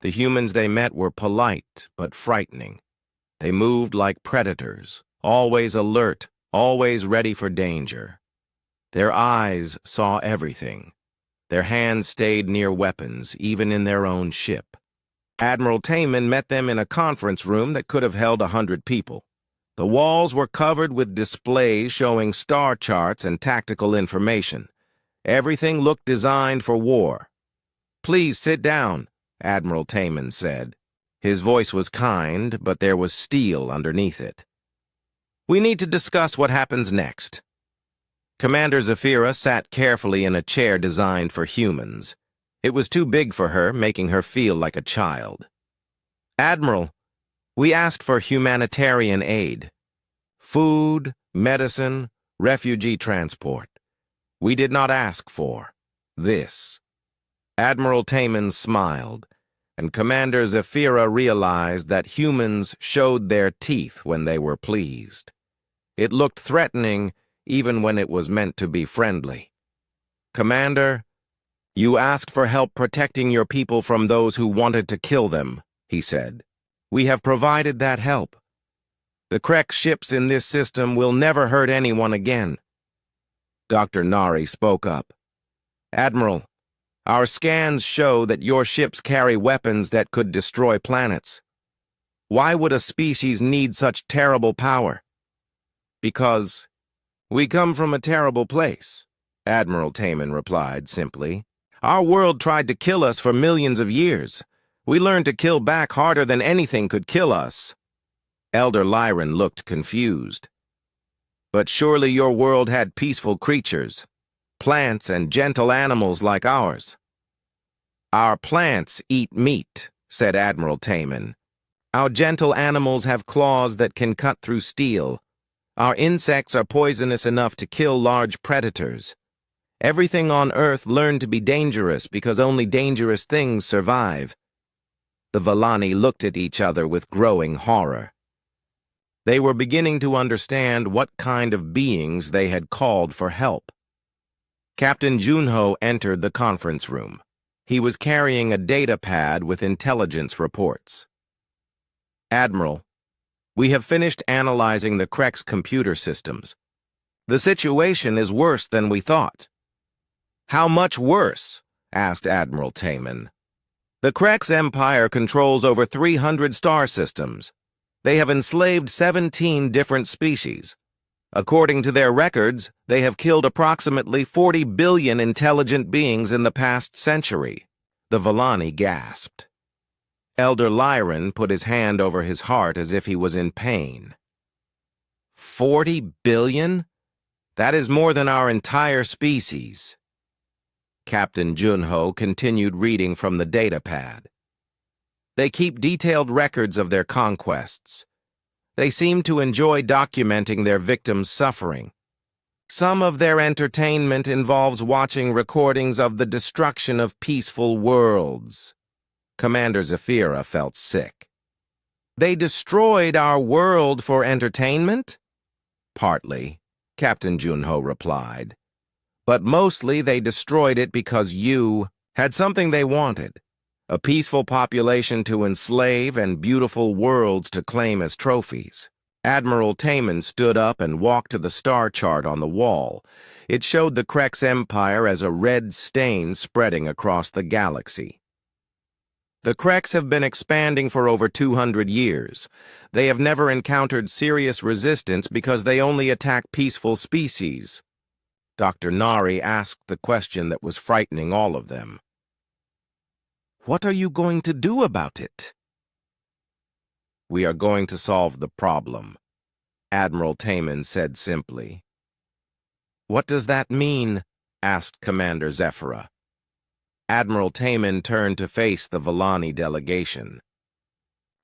The humans they met were polite but frightening. They moved like predators, always alert, always ready for danger. Their eyes saw everything. Their hands stayed near weapons, even in their own ship. Admiral Taman met them in a conference room that could have held 100 people. The walls were covered with displays showing star charts and tactical information. Everything looked designed for war. "Please sit down," Admiral Taman said. His voice was kind, but there was steel underneath it. "We need to discuss what happens next." Commander Zafira sat carefully in a chair designed for humans. It was too big for her, making her feel like a child. "Admiral, we asked for humanitarian aid. Food, medicine, refugee transport. We did not ask for this." Admiral Taman smiled, and Commander Zafira realized that humans showed their teeth when they were pleased. It looked threatening even when it was meant to be friendly. "Commander, you asked for help protecting your people from those who wanted to kill them," he said. "We have provided that help. The Krek ships in this system will never hurt anyone again. Dr. Nari spoke up. Admiral, our scans show that your ships carry weapons that could destroy planets. Why would a species need such terrible power? Because we come from a terrible place, Admiral Taman replied simply. Our world tried to kill us for millions of years. We learned to kill back harder than anything could kill us. Elder Lyran looked confused. But surely your world had peaceful creatures, plants and gentle animals like ours. Our plants eat meat, said Admiral Taman. Our gentle animals have claws that can cut through steel. Our insects are poisonous enough to kill large predators. Everything on Earth learned to be dangerous because only dangerous things survive. The Vallani looked at each other with growing horror. They were beginning to understand what kind of beings they had called for help. Captain Junho entered the conference room. He was carrying a data pad with intelligence reports. Admiral, we have finished analyzing the Krek's computer systems. The situation is worse than we thought. How much worse? Asked Admiral Taman. The Krek's empire controls over 300 star systems. They have enslaved 17 different species. According to their records, they have killed approximately 40 billion intelligent beings in the past century. The Vallani gasped. Elder Lyran put his hand over his heart as if he was in pain. 40 billion? That is more than our entire species. Captain Junho continued reading from the data pad. They keep detailed records of their conquests. They seem to enjoy documenting their victims' suffering. Some of their entertainment involves watching recordings of the destruction of peaceful worlds. Commander Zafira felt sick. They destroyed our world for entertainment? Partly, Captain Junho replied. But mostly they destroyed it because you had something they wanted. A peaceful population to enslave and beautiful worlds to claim as trophies. Admiral Taman stood up and walked to the star chart on the wall. It showed the Krek's empire as a red stain spreading across the galaxy. The Kreks have been expanding for over 200 years. They have never encountered serious resistance because they only attack peaceful species. Dr. Nari asked the question that was frightening all of them. What are you going to do about it? We are going to solve the problem, Admiral Taman said simply. What does that mean? Asked Commander Zephyra. Admiral Taman turned to face the Vallani delegation.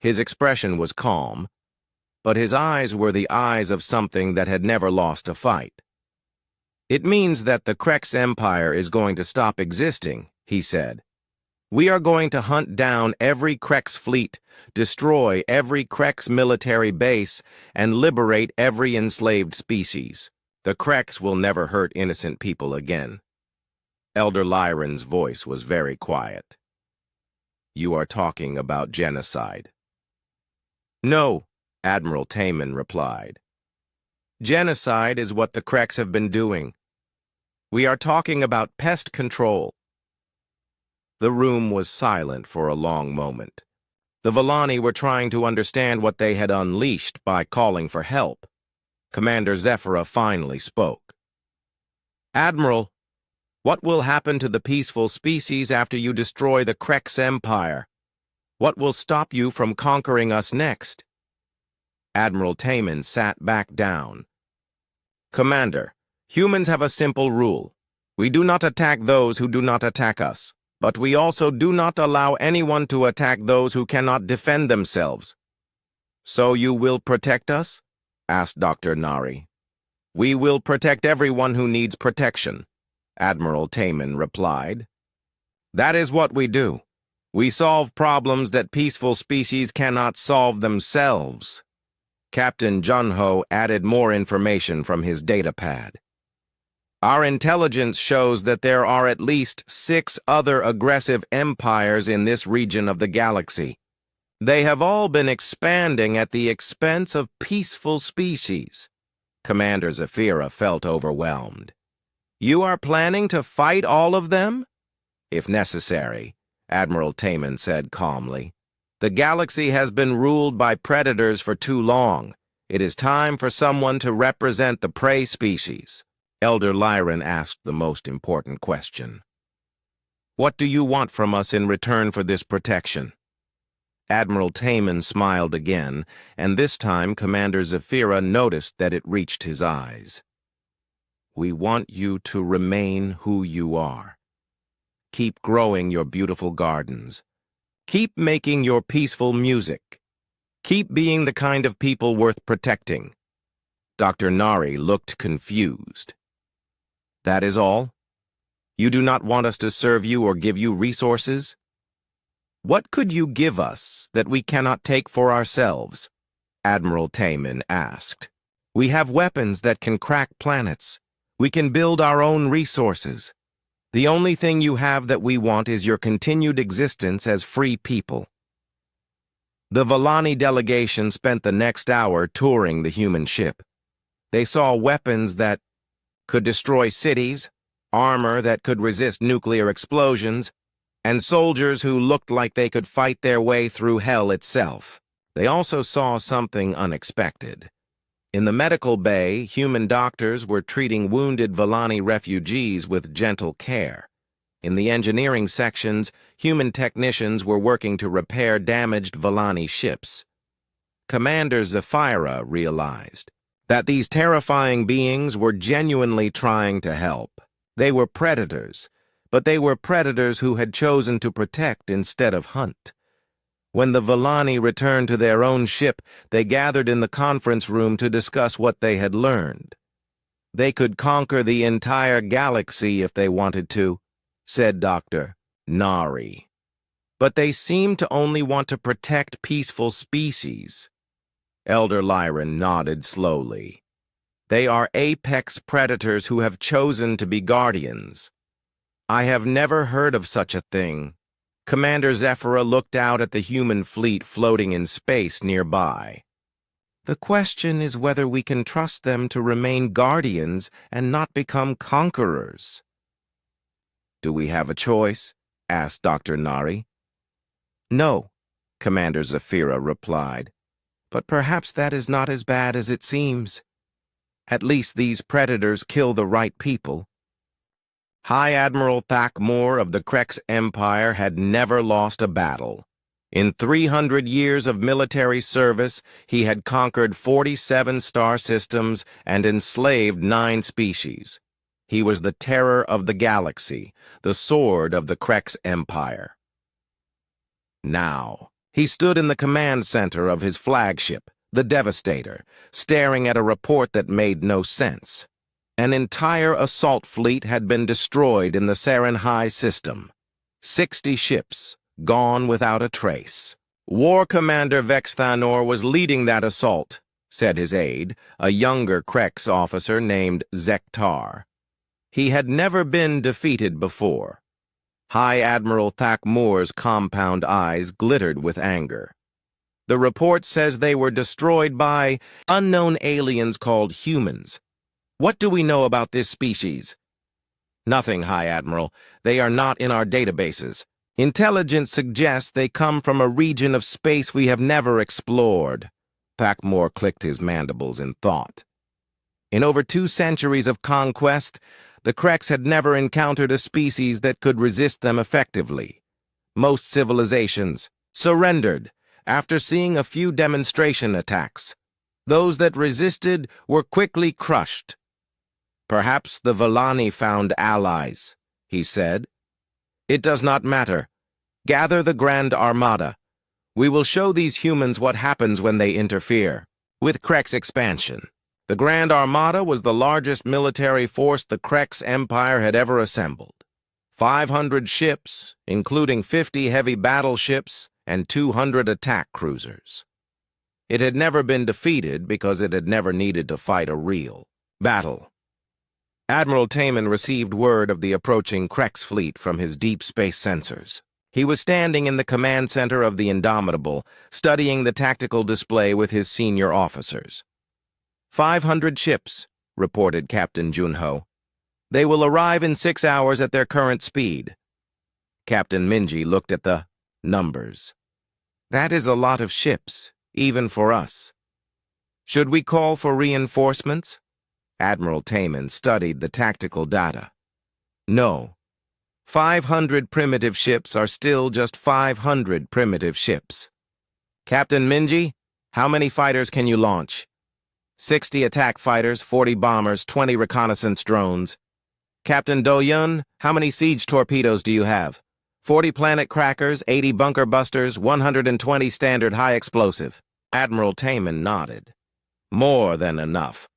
His expression was calm, but his eyes were the eyes of something that had never lost a fight. It means that the Krek's empire is going to stop existing, he said. We are going to hunt down every Krek's fleet, destroy every Krek's military base, and liberate every enslaved species. The Kreks will never hurt innocent people again. Elder Lyran's voice was very quiet. You are talking about genocide. No, Admiral Taman replied. Genocide is what the Kreks have been doing. We are talking about pest control. The room was silent for a long moment. The Vallani were trying to understand what they had unleashed by calling for help. Commander Zephyra finally spoke. Admiral, what will happen to the peaceful species after you destroy the Krek's empire? What will stop you from conquering us next? Admiral Taman sat back down. Commander, humans have a simple rule. We do not attack those who do not attack us. But we also do not allow anyone to attack those who cannot defend themselves. So you will protect us? Asked Dr. Nari. We will protect everyone who needs protection, Admiral Taman replied. That is what we do. We solve problems that peaceful species cannot solve themselves. Captain Junho added more information from his datapad. Our intelligence shows that there are at least 6 other aggressive empires in this region of the galaxy. They have all been expanding at the expense of peaceful species. Commander Zafira felt overwhelmed. You are planning to fight all of them? If necessary, Admiral Taman said calmly. The galaxy has been ruled by predators for too long. It is time for someone to represent the prey species. Elder Lyran asked the most important question. What do you want from us in return for this protection? Admiral Taman smiled again, and this time Commander Zafira noticed that it reached his eyes. We want you to remain who you are. Keep growing your beautiful gardens. Keep making your peaceful music. Keep being the kind of people worth protecting. Dr. Nari looked confused. That is all? You do not want us to serve you or give you resources? What could you give us that we cannot take for ourselves? Admiral Taman asked. We have weapons that can crack planets. We can build our own resources. The only thing you have that we want is your continued existence as free people. The Vallani delegation spent the next hour touring the human ship. They saw weapons that could destroy cities, armor that could resist nuclear explosions, and soldiers who looked like they could fight their way through hell itself. They also saw something unexpected. In the medical bay, human doctors were treating wounded Vallani refugees with gentle care. In the engineering sections, human technicians were working to repair damaged Vallani ships. Commander Zafira realized that these terrifying beings were genuinely trying to help. They were predators, but they were predators who had chosen to protect instead of hunt. When the Vallani returned to their own ship, they gathered in the conference room to discuss what they had learned. They could conquer the entire galaxy if they wanted to, said Dr. Nari. But they seemed to only want to protect peaceful species. Elder Lyran nodded slowly. They are apex predators who have chosen to be guardians. I have never heard of such a thing. Commander Zafira looked out at the human fleet floating in space nearby. The question is whether we can trust them to remain guardians and not become conquerors. Do we have a choice? Asked Dr. Nari. No, Commander Zafira replied. But perhaps that is not as bad as it seems. At least these predators kill the right people. High Admiral Thakmor of the Krex Empire had never lost a battle. In 300 years of military service, he had conquered 47 star systems and enslaved 9 species. He was the terror of the galaxy, the sword of the Krex Empire. Now, he stood in the command center of his flagship, the Devastator, staring at a report that made no sense. An entire assault fleet had been destroyed in the Sarenhai system. 60 ships, gone without a trace. War Commander Vexthanor was leading that assault, said his aide, a younger Krex officer named Zektar. He had never been defeated before. High Admiral Thakmor's compound eyes glittered with anger. The report says they were destroyed by unknown aliens called humans. What do we know about this species? Nothing, High Admiral. They are not in our databases. Intelligence suggests they come from a region of space we have never explored. Thakmor clicked his mandibles in thought. In over 2 centuries of conquest, the Krex had never encountered a species that could resist them effectively. Most civilizations surrendered after seeing a few demonstration attacks. Those that resisted were quickly crushed. Perhaps the Vallani found allies, he said. It does not matter. Gather the Grand Armada. We will show these humans what happens when they interfere. With Krex expansion, the Grand Armada was the largest military force the Krex Empire had ever assembled. 500 ships, including 50 heavy battleships and 200 attack cruisers. It had never been defeated because it had never needed to fight a real battle. Admiral Taman received word of the approaching Krex fleet from his deep space sensors. He was standing in the command center of the Indomitable, studying the tactical display with his senior officers. 500 ships, reported Captain Junho. They will arrive in 6 hours at their current speed. Captain Minji looked at the numbers. That is a lot of ships, even for us. Should we call for reinforcements? Admiral Taman studied the tactical data. No. 500 primitive ships are still just 500 primitive ships. Captain Minji, how many fighters can you launch? 60 attack fighters, 40 bombers, 20 reconnaissance drones. Captain Do-yun, how many siege torpedoes do you have? 40 planet crackers, 80 bunker busters, 120 standard high explosive. Admiral Taman nodded. More than enough.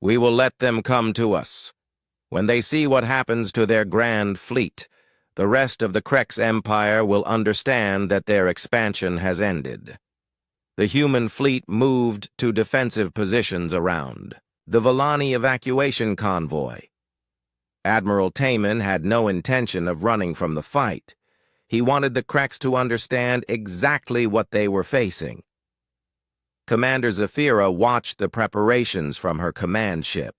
We will let them come to us. When they see what happens to their grand fleet, the rest of the Krex Empire will understand that their expansion has ended. The human fleet moved to defensive positions around the Villani evacuation convoy. Admiral Taman had no intention of running from the fight. He wanted the Krex to understand exactly what they were facing. Commander Zafira watched the preparations from her command ship.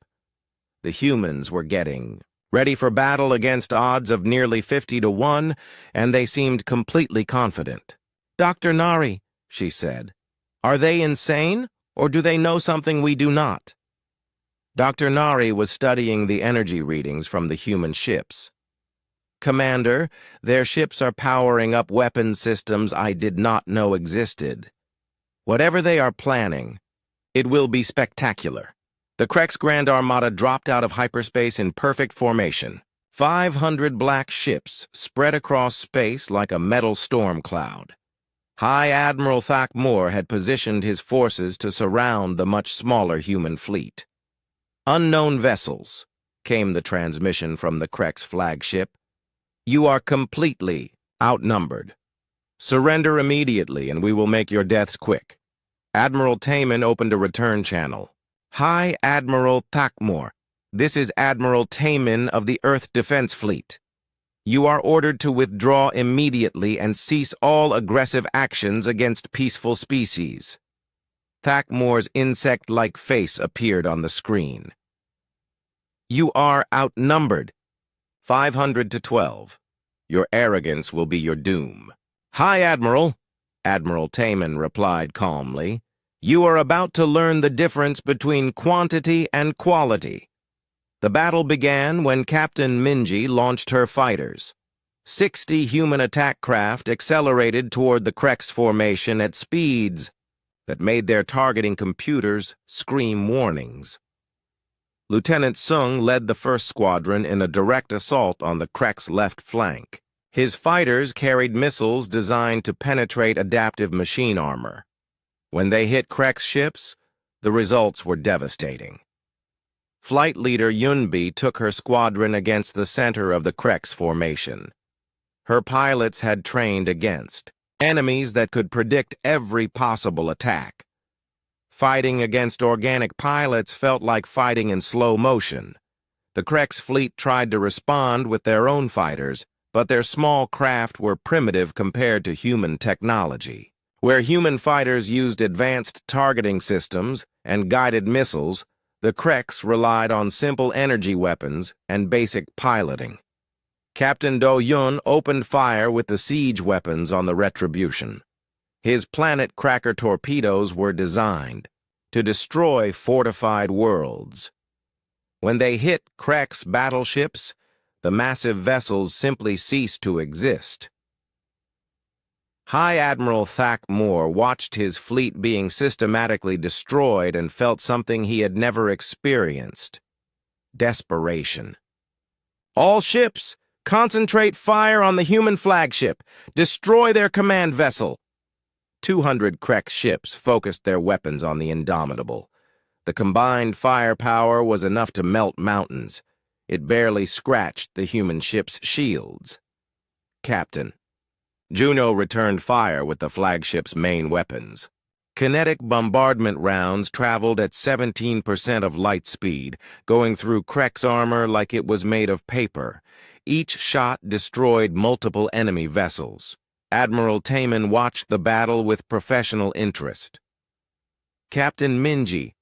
The humans were getting ready for battle against odds of nearly 50-1, and they seemed completely confident. "Dr. Nari," she said, "are they insane, or do they know something we do not?" Dr. Nari was studying the energy readings from the human ships. "Commander, their ships are powering up weapon systems I did not know existed. Whatever they are planning, it will be spectacular." The Krex Grand Armada dropped out of hyperspace in perfect formation. 500 black ships spread across space like a metal storm cloud. High Admiral Thakmor had positioned his forces to surround the much smaller human fleet. "Unknown vessels," came the transmission from the Krex flagship. "You are completely outnumbered. Surrender immediately and we will make your deaths quick." Admiral Taman opened a return channel. "Hi, Admiral Thakmor. This is Admiral Taman of the Earth Defense Fleet. You are ordered to withdraw immediately and cease all aggressive actions against peaceful species." Thakmor's insect-like face appeared on the screen. "You are outnumbered. 500-12. Your arrogance will be your doom." "Hi, Admiral," Admiral Taman replied calmly. "You are about to learn the difference between quantity and quality." The battle began when Captain Minji launched her fighters. 60 human attack craft accelerated toward the Krex formation at speeds that made their targeting computers scream warnings. Lieutenant Sung led the first squadron in a direct assault on the Krex left flank. His fighters carried missiles designed to penetrate adaptive machine armor. When they hit Krex ships, the results were devastating. Flight leader Yunbi took her squadron against the center of the Krex formation. Her pilots had trained against enemies that could predict every possible attack. Fighting against organic pilots felt like fighting in slow motion. The Krex fleet tried to respond with their own fighters, but their small craft were primitive compared to human technology. Where human fighters used advanced targeting systems and guided missiles, the Krex relied on simple energy weapons and basic piloting. Captain Do-yun opened fire with the siege weapons on the Retribution. His planet cracker torpedoes were designed to destroy fortified worlds. When they hit Krex battleships, the massive vessels simply ceased to exist. High Admiral Thakmor watched his fleet being systematically destroyed and felt something he had never experienced: desperation. "All ships, concentrate fire on the human flagship. Destroy their command vessel." 200 Krex ships focused their weapons on the Indomitable. The combined firepower was enough to melt mountains. It barely scratched the human ship's shields. "Captain." Juno returned fire with the flagship's main weapons. Kinetic bombardment rounds traveled at 17% of light speed, going through Krex armor like it was made of paper. Each shot destroyed multiple enemy vessels. Admiral Taman watched the battle with professional interest. Captain Minji,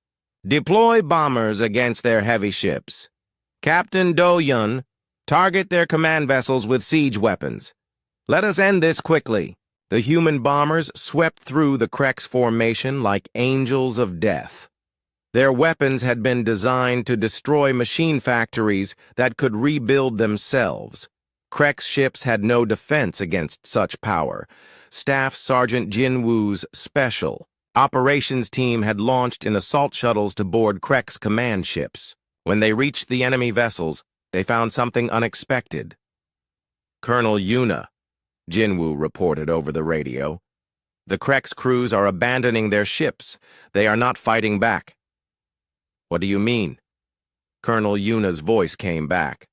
deploy bombers against their heavy ships. Captain Do-yun, target their command vessels with siege weapons. Let us end this quickly. The human bombers swept through the Krex formation like angels of death. Their weapons had been designed to destroy machine factories that could rebuild themselves. Krex ships had no defense against such power. Staff Sergeant Jinwoo's special operations team had launched in assault shuttles to board Krex command ships. When they reached the enemy vessels, they found something unexpected. Colonel Yuna, Jinwoo reported over the radio. The Krex crews are abandoning their ships. They are not fighting back. What do you mean? Colonel Yuna's voice came back.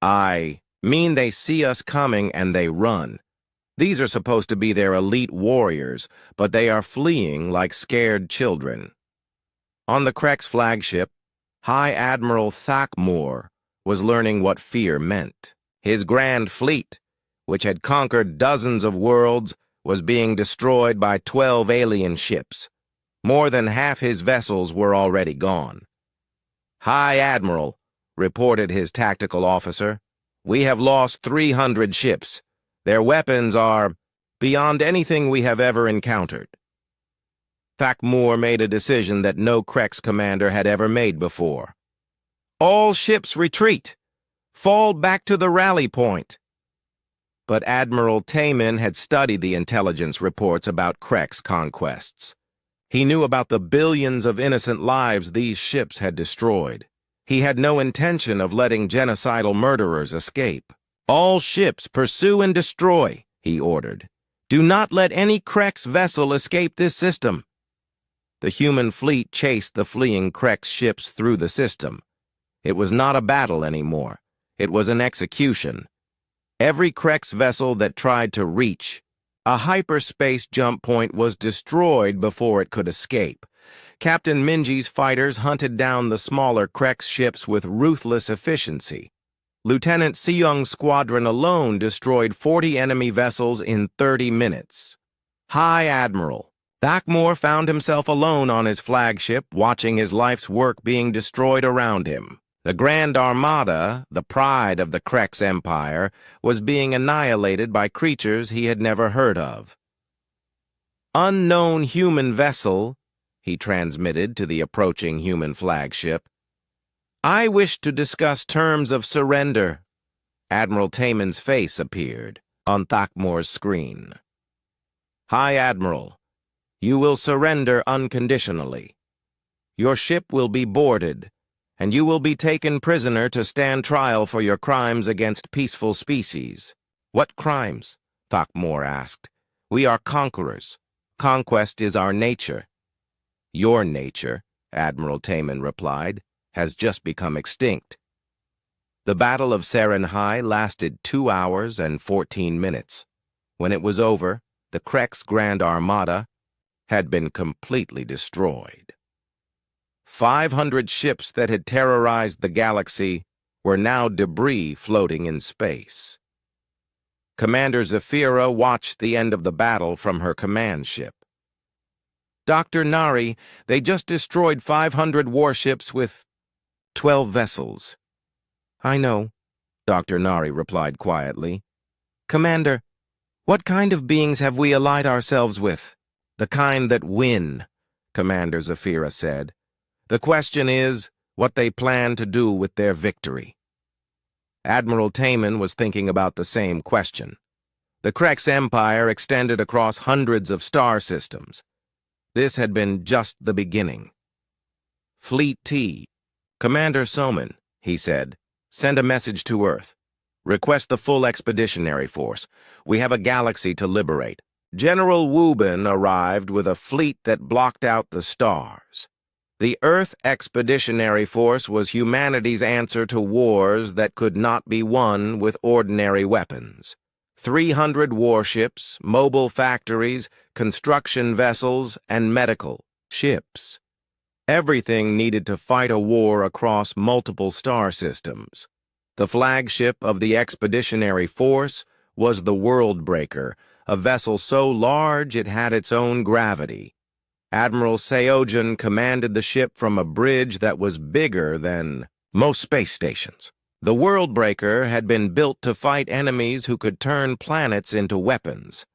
I mean they see us coming and they run. These are supposed to be their elite warriors, but they are fleeing like scared children. On the Krex flagship, High Admiral Thakmor was learning what fear meant. His grand fleet, which had conquered dozens of worlds, was being destroyed by 12 alien ships. More than half his vessels were already gone. High Admiral, reported his tactical officer, we have lost 300 ships. Their weapons are beyond anything we have ever encountered. Thakmor made a decision that no Krex commander had ever made before. All ships retreat. Fall back to the rally point. But Admiral Taman had studied the intelligence reports about Krex conquests. He knew about the billions of innocent lives these ships had destroyed. He had no intention of letting genocidal murderers escape. All ships pursue and destroy, he ordered. Do not let any Krex vessel escape this system. The human fleet chased the fleeing Krex ships through the system. It was not a battle anymore. It was an execution. Every Krex vessel that tried to reach a hyperspace jump point was destroyed before it could escape. Captain Minji's fighters hunted down the smaller Krex ships with ruthless efficiency. Lieutenant Seung's squadron alone destroyed 40 enemy vessels in 30 minutes. High Admiral Thakmor found himself alone on his flagship, watching his life's work being destroyed around him. The Grand Armada, the pride of the Krex Empire, was being annihilated by creatures he had never heard of. Unknown human vessel, he transmitted to the approaching human flagship. I wish to discuss terms of surrender. Admiral Taman's face appeared on Thakmor's screen. High Admiral, you will surrender unconditionally. Your ship will be boarded, and you will be taken prisoner to stand trial for your crimes against peaceful species. What crimes? Thakmor asked. We are conquerors. Conquest is our nature. Your nature, Admiral Taman replied, has just become extinct. The Battle of Serenhai lasted 2 hours and 14 minutes. When it was over, the Krex Grand Armada had been completely destroyed. 500 ships that had terrorized the galaxy were now debris floating in space. Commander Zafira watched the end of the battle from her command ship. Dr. Nari, they just destroyed 500 warships with 12 vessels. I know, Dr. Nari replied quietly. Commander, what kind of beings have we allied ourselves with? The kind that win, Commander Zafira said. The question is what they plan to do with their victory. Admiral Taman was thinking about the same question. The Krex Empire extended across hundreds of star systems. This had been just the beginning. Fleet T, Commander Soman, he said, send a message to Earth. Request the full expeditionary force. We have a galaxy to liberate. General Wubin arrived with a fleet that blocked out the stars. The Earth Expeditionary Force was humanity's answer to wars that could not be won with ordinary weapons. 300 warships, mobile factories, construction vessels, and medical ships. Everything needed to fight a war across multiple star systems. The flagship of the expeditionary force was the Worldbreaker, a vessel so large it had its own gravity. Admiral Seogen commanded the ship from a bridge that was bigger than most space stations. The Worldbreaker had been built to fight enemies who could turn planets into weapons.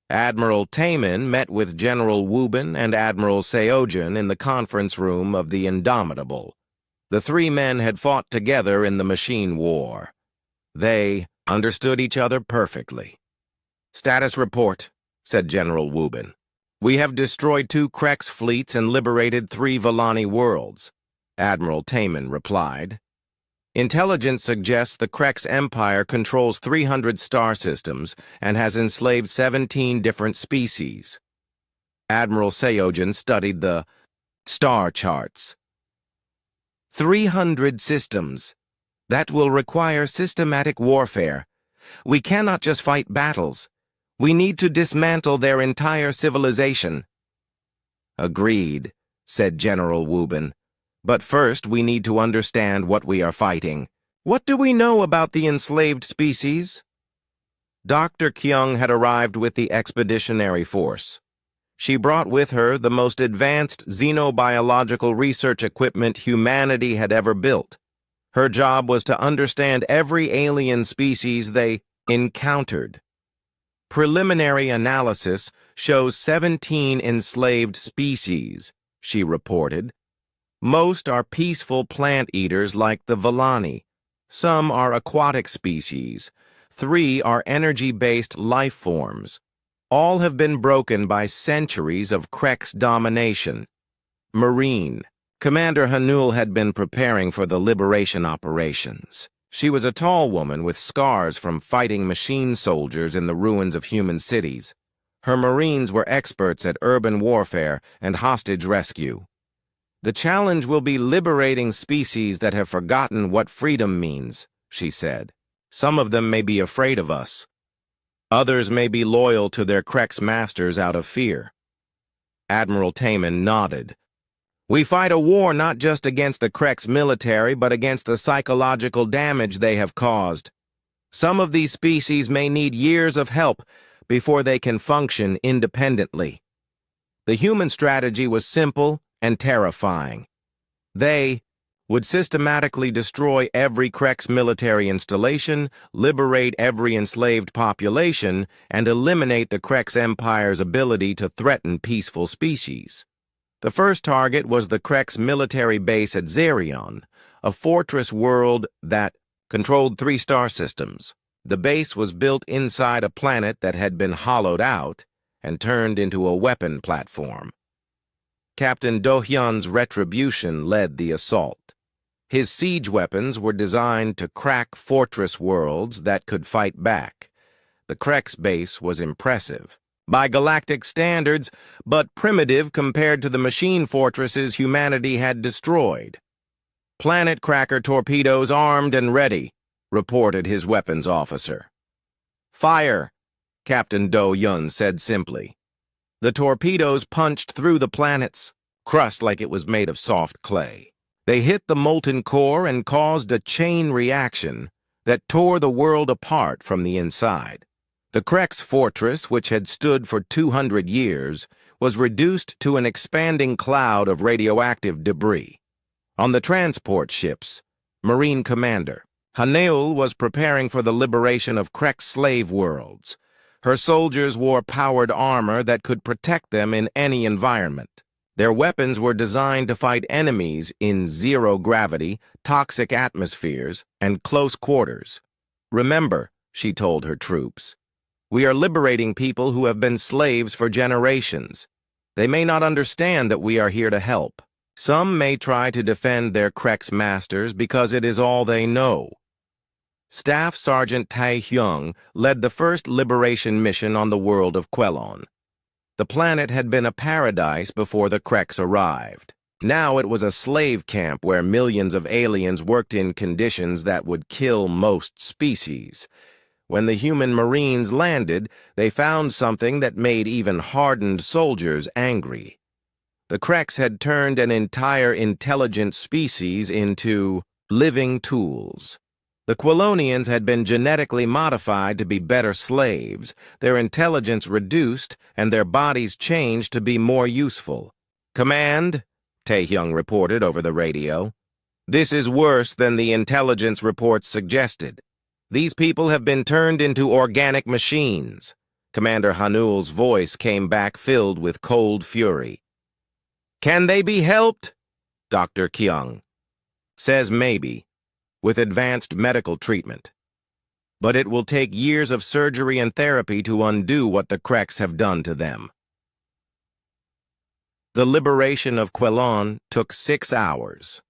Admiral Taman met with General Wubin and Admiral Seogen in the conference room of the Indomitable. The three men had fought together in the Machine War. They understood each other perfectly. "Status report," said General Wubin. "We have destroyed 2 Krex fleets and liberated 3 Volani worlds," Admiral Taman replied. "Intelligence suggests the Krex Empire controls 300 star systems and has enslaved 17 different species." Admiral Seogen studied the star charts. 300 systems. That will require systematic warfare. We cannot just fight battles. We need to dismantle their entire civilization." "Agreed," said General Wubin. "But first we need to understand what we are fighting. What do we know about the enslaved species?" Dr. Kyung had arrived with the expeditionary force. She brought with her the most advanced xenobiological research equipment humanity had ever built. Her job was to understand every alien species they encountered. "Preliminary analysis shows 17 enslaved species," she reported. "Most are peaceful plant eaters like the Volani. Some are aquatic species. 3 are energy-based life forms. All have been broken by centuries of Krex domination. Marine. Commander Hanul had been preparing for the liberation operations. She was a tall woman with scars from fighting machine soldiers in the ruins of human cities. Her Marines were experts at urban warfare and hostage rescue. "The challenge will be liberating species that have forgotten what freedom means," she said. "Some of them may be afraid of us. Others may be loyal to their Krex masters out of fear." Admiral Taman nodded. "We fight a war not just against the Krex military, but against the psychological damage they have caused. Some of these species may need years of help before they can function independently." The human strategy was simple and terrifying. They would systematically destroy every Krex military installation, liberate every enslaved population, and eliminate the Krex Empire's ability to threaten peaceful species. The first target was the Krex military base at Zerion, a fortress world that controlled 3 star systems. The base was built inside a planet that had been hollowed out and turned into a weapon platform. Captain Do-hyun's retribution led the assault. His siege weapons were designed to crack fortress worlds that could fight back. The Krex base was impressive by galactic standards, but primitive compared to the machine fortresses humanity had destroyed. "Planet cracker torpedoes armed and ready," reported his weapons officer. "Fire," Captain Do-hyun said simply. The torpedoes punched through the planets, crushed like it was made of soft clay. They hit the molten core and caused a chain reaction that tore the world apart from the inside. The Krex fortress, which had stood for 200 years, was reduced to an expanding cloud of radioactive debris. On the transport ships, Marine Commander Haneul was preparing for the liberation of Krex slave worlds. Her soldiers wore powered armor that could protect them in any environment. Their weapons were designed to fight enemies in zero-gravity, toxic atmospheres, and close quarters. "Remember," she told her troops, "we are liberating people who have been slaves for generations. They may not understand that we are here to help. Some may try to defend their Krex masters because it is all they know." Staff Sergeant Tae-hyung led the first liberation mission on the world of Quelon. The planet had been a paradise before the Krex arrived. Now it was a slave camp where millions of aliens worked in conditions that would kill most species. When the human Marines landed, they found something that made even hardened soldiers angry. The Krex had turned an entire intelligent species into living tools. The Quilonians had been genetically modified to be better slaves, their intelligence reduced, and their bodies changed to be more useful. "Command," Taehyung reported over the radio. "This is worse than the intelligence reports suggested. These people have been turned into organic machines." Commander Hanul's voice came back filled with cold fury. "Can they be helped?" Dr. Kyung says maybe, with advanced medical treatment. But it will take years of surgery and therapy to undo what the Kreks have done to them. The liberation of Quelon took 6 hours.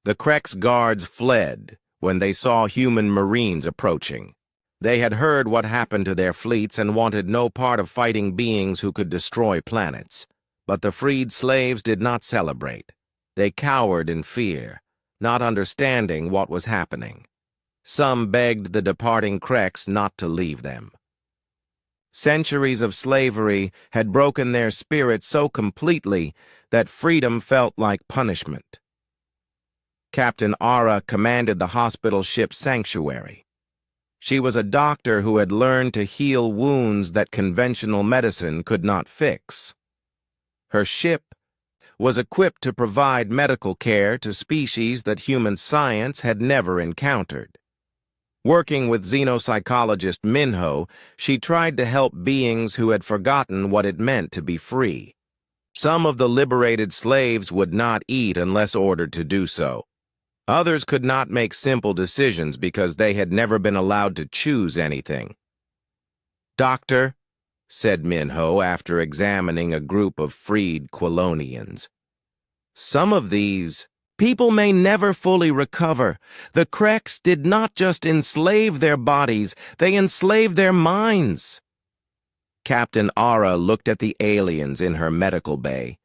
The Kreks guards fled when they saw human Marines approaching. They had heard what happened to their fleets and wanted no part of fighting beings who could destroy planets. But the freed slaves did not celebrate. They cowered in fear, not understanding what was happening. Some begged the departing Kreks not to leave them. Centuries of slavery had broken their spirits so completely that freedom felt like punishment. Captain Ara commanded the hospital ship Sanctuary. She was a doctor who had learned to heal wounds that conventional medicine could not fix. Her ship was equipped to provide medical care to species that human science had never encountered. Working with xenopsychologist Minho, she tried to help beings who had forgotten what it meant to be free. Some of the liberated slaves would not eat unless ordered to do so. Others could not make simple decisions because they had never been allowed to choose anything. "Doctor," said Minho after examining a group of freed Quilonians, "some of these people may never fully recover. The Kreks did not just enslave their bodies, they enslaved their minds." Captain Ara looked at the aliens in her medical bay.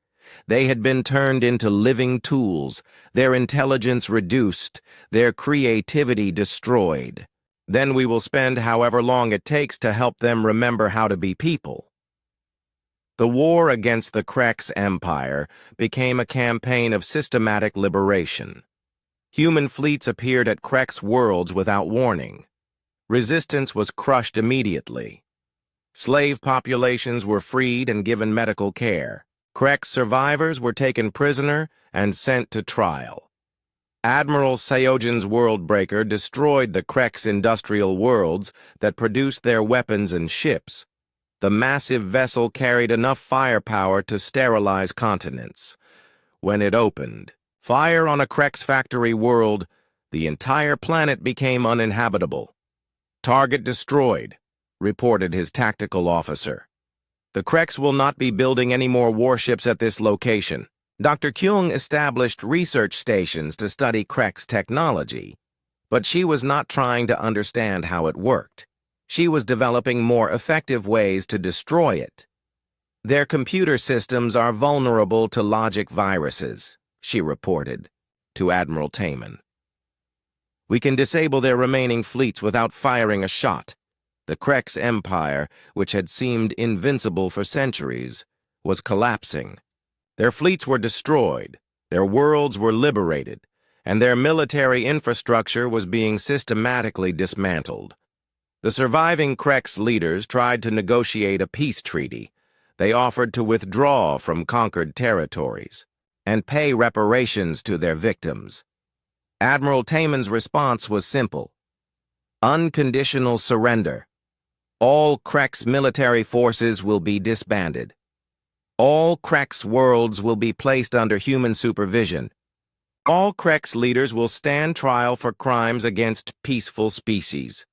They had been turned into living tools, their intelligence reduced, their creativity destroyed. Then we will spend however long it takes to help them remember how to be people. The war against the Kreks Empire became a campaign of systematic liberation. Human fleets appeared at Kreks worlds without warning. Resistance was crushed immediately. Slave populations were freed and given medical care. Kreks survivors were taken prisoner and sent to trial. Admiral Seojin's Worldbreaker destroyed the Kreks industrial worlds that produced their weapons and ships. The massive vessel carried enough firepower to sterilize continents. When it opened, fire on a Kreks factory world, the entire planet became uninhabitable. "Target destroyed," reported his tactical officer. "The Kreks will not be building any more warships at this location." Dr. Kyung established research stations to study Kreks technology, but she was not trying to understand how it worked. She was developing more effective ways to destroy it. "Their computer systems are vulnerable to logic viruses," she reported to Admiral Taman. "We can disable their remaining fleets without firing a shot." The Kreks Empire, which had seemed invincible for centuries, was collapsing. Their fleets were destroyed, their worlds were liberated, and their military infrastructure was being systematically dismantled. The surviving Kreks leaders tried to negotiate a peace treaty. They offered to withdraw from conquered territories and pay reparations to their victims. Admiral Taman's response was simple: unconditional surrender. All Kreks military forces will be disbanded. All Kreks worlds will be placed under human supervision. All Kreks leaders will stand trial for crimes against peaceful species.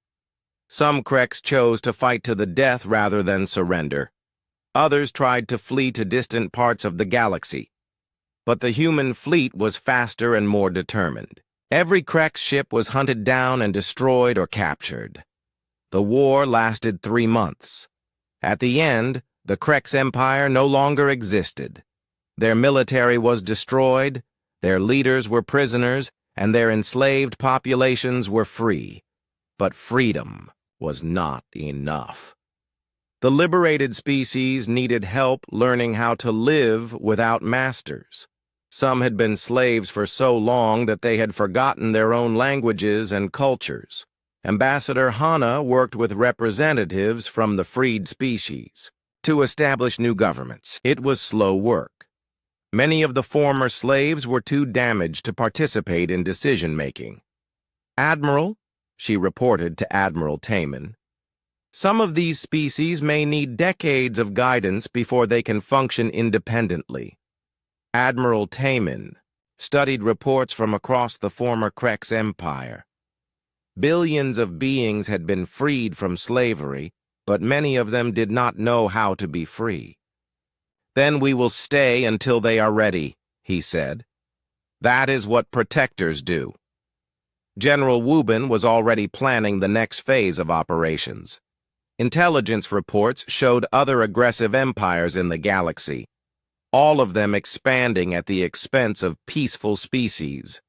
Some Kreks chose to fight to the death rather than surrender. Others tried to flee to distant parts of the galaxy. But the human fleet was faster and more determined. Every Kreks ship was hunted down and destroyed or captured. The war lasted 3 months. At the end, the Kreks Empire no longer existed. Their military was destroyed, their leaders were prisoners, and their enslaved populations were free. But freedom was not enough. The liberated species needed help learning how to live without masters. Some had been slaves for so long that they had forgotten their own languages and cultures. Ambassador Hana worked with representatives from the freed species to establish new governments. It was slow work. Many of the former slaves were too damaged to participate in decision-making. "Admiral," she reported to Admiral Taman, "some of these species may need decades of guidance before they can function independently." Admiral Taman studied reports from across the former Krex Empire. Billions of beings had been freed from slavery, but many of them did not know how to be free. "Then we will stay until they are ready," he said. "That is what protectors do." General Wubin was already planning the next phase of operations. Intelligence reports showed other aggressive empires in the galaxy, all of them expanding at the expense of peaceful species.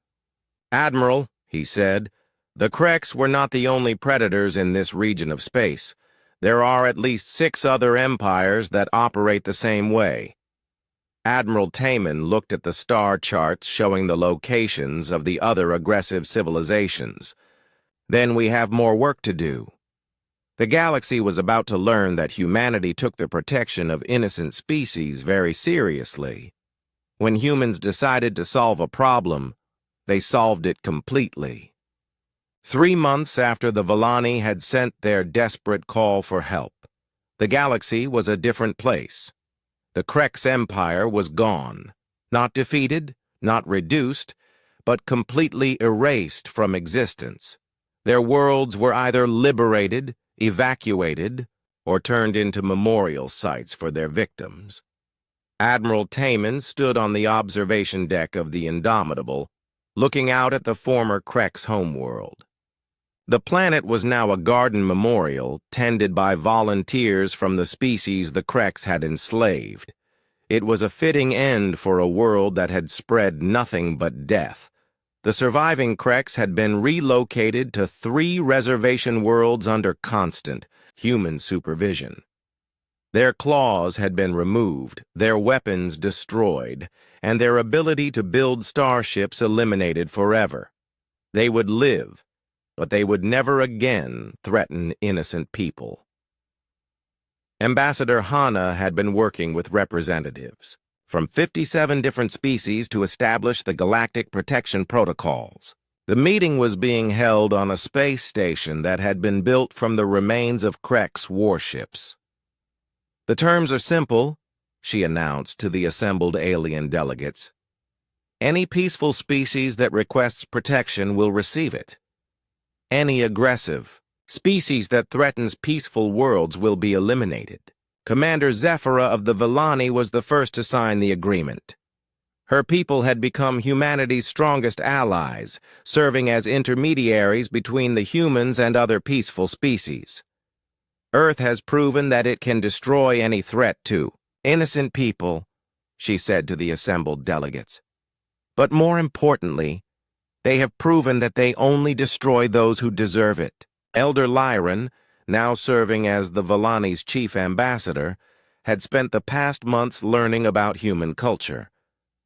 "Admiral," he said, "the Krex were not the only predators in this region of space. There are at least 6 other empires that operate the same way." Admiral Taman looked at the star charts showing the locations of the other aggressive civilizations. "Then we have more work to do." The galaxy was about to learn that humanity took the protection of innocent species very seriously. When humans decided to solve a problem, they solved it completely. 3 months after the Villani had sent their desperate call for help, the galaxy was a different place. The Krex Empire was gone, not defeated, not reduced, but completely erased from existence. Their worlds were either liberated, evacuated, or turned into memorial sites for their victims. Admiral Taman stood on the observation deck of the Indomitable, looking out at the former Krex homeworld. The planet was now a garden memorial tended by volunteers from the species the Krex had enslaved. It was a fitting end for a world that had spread nothing but death. The surviving Krex had been relocated to 3 reservation worlds under constant human supervision. Their claws had been removed, their weapons destroyed, and their ability to build starships eliminated forever. They would live, but they would never again threaten innocent people. Ambassador Hana had been working with representatives from 57 different species to establish the Galactic Protection Protocols. The meeting was being held on a space station that had been built from the remains of Krex warships. "The terms are simple," she announced to the assembled alien delegates. "Any peaceful species that requests protection will receive it. Any aggressive species that threatens peaceful worlds will be eliminated." Commander Zephyra of the Villani was the first to sign the agreement. Her people had become humanity's strongest allies, serving as intermediaries between the humans and other peaceful species. "Earth has proven that it can destroy any threat to innocent people," she said to the assembled delegates. "But more importantly, they have proven that they only destroy those who deserve it." Elder Lyron, now serving as the Villani's chief ambassador, had spent the past months learning about human culture.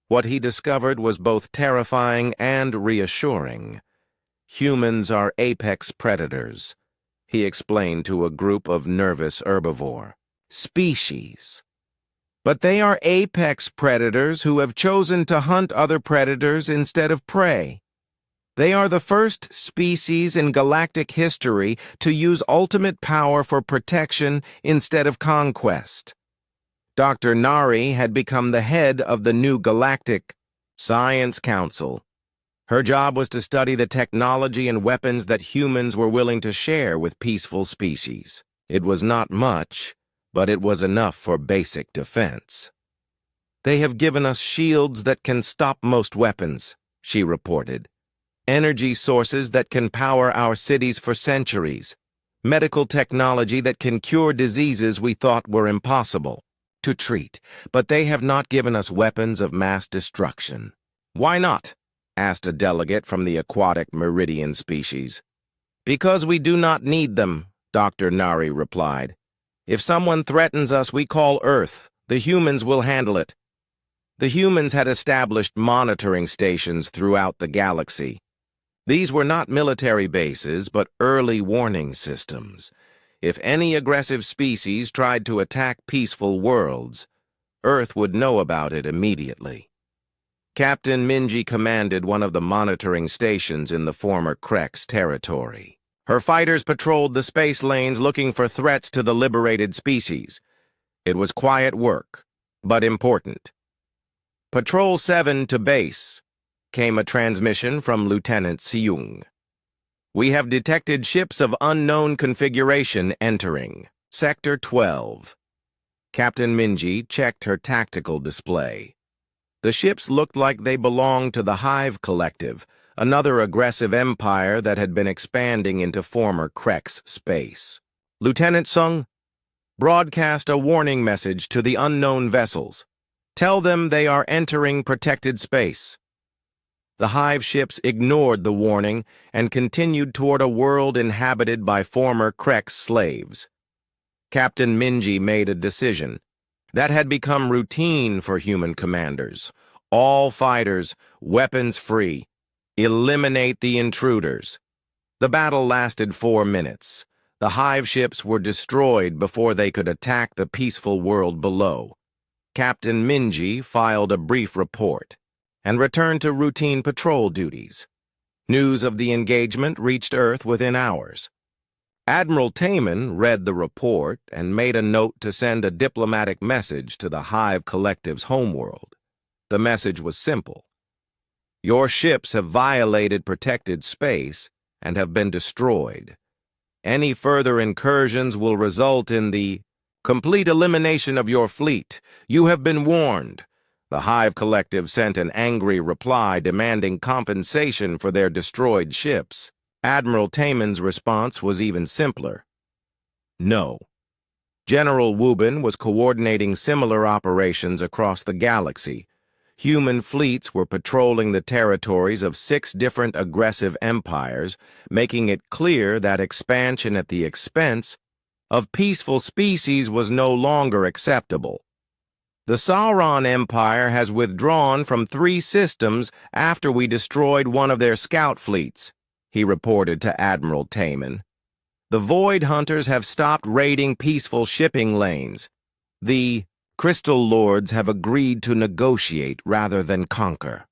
What he discovered was both terrifying and reassuring. "Humans are apex predators," he explained to a group of nervous herbivore species. "But they are apex predators who have chosen to hunt other predators instead of prey. They are the first species in galactic history to use ultimate power for protection instead of conquest." Dr. Nari had become the head of the new Galactic Science Council. Her job was to study the technology and weapons that humans were willing to share with peaceful species. It was not much, but it was enough for basic defense. "They have given us shields that can stop most weapons," she reported. "Energy sources that can power our cities for centuries. Medical technology that can cure diseases we thought were impossible to treat, but they have not given us weapons of mass destruction." "Why not?" asked a delegate from the aquatic Meridian species. "Because we do not need them," Dr. Nari replied. "If someone threatens us, we call Earth. The humans will handle it." The humans had established monitoring stations throughout the galaxy. These were not military bases, but early warning systems. If any aggressive species tried to attack peaceful worlds, Earth would know about it immediately. Captain Minji commanded one of the monitoring stations in the former Krex territory. Her fighters patrolled the space lanes looking for threats to the liberated species. It was quiet work, but important. Patrol 7 to base, came a transmission from Lieutenant Seung. We have detected ships of unknown configuration entering. Sector 12. Captain Minji checked her tactical display. The ships looked like they belonged to the Hive Collective, another aggressive empire that had been expanding into former Krex space. Lieutenant Sung, broadcast a warning message to the unknown vessels. Tell them they are entering protected space. The Hive ships ignored the warning and continued toward a world inhabited by former Krex slaves. Captain Minji made a decision that had become routine for human commanders. All fighters, weapons free. Eliminate the intruders. The battle lasted 4 minutes. The Hive ships were destroyed before they could attack the peaceful world below. Captain Minji filed a brief report and returned to routine patrol duties. News of the engagement reached Earth within hours. Admiral Taman read the report and made a note to send a diplomatic message to the Hive Collective's homeworld. The message was simple. Your ships have violated protected space and have been destroyed. Any further incursions will result in the complete elimination of your fleet. You have been warned. The Hive Collective sent an angry reply demanding compensation for their destroyed ships. Admiral Taman's response was even simpler. No. General Wubin was coordinating similar operations across the galaxy. Human fleets were patrolling the territories of 6 different aggressive empires, making it clear that expansion at the expense of peaceful species was no longer acceptable. The Sauron Empire has withdrawn from 3 systems after we destroyed one of their scout fleets, he reported to Admiral Taman. The Void Hunters have stopped raiding peaceful shipping lanes. The Crystal Lords have agreed to negotiate rather than conquer.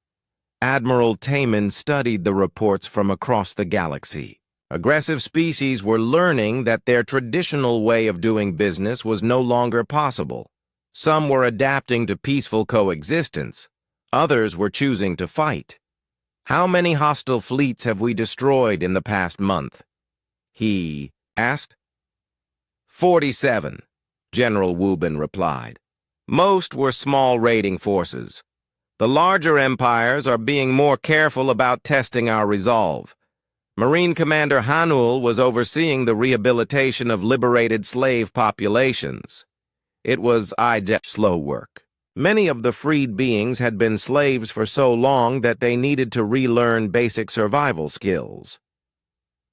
Admiral Taman studied the reports from across the galaxy. Aggressive species were learning that their traditional way of doing business was no longer possible. Some were adapting to peaceful coexistence. Others were choosing to fight. How many hostile fleets have we destroyed in the past month? He asked. 47, General Wubin replied. Most were small raiding forces. The larger empires are being more careful about testing our resolve. Marine Commander Hanul was overseeing the rehabilitation of liberated slave populations. It was slow work. Many of the freed beings had been slaves for so long that they needed to relearn basic survival skills.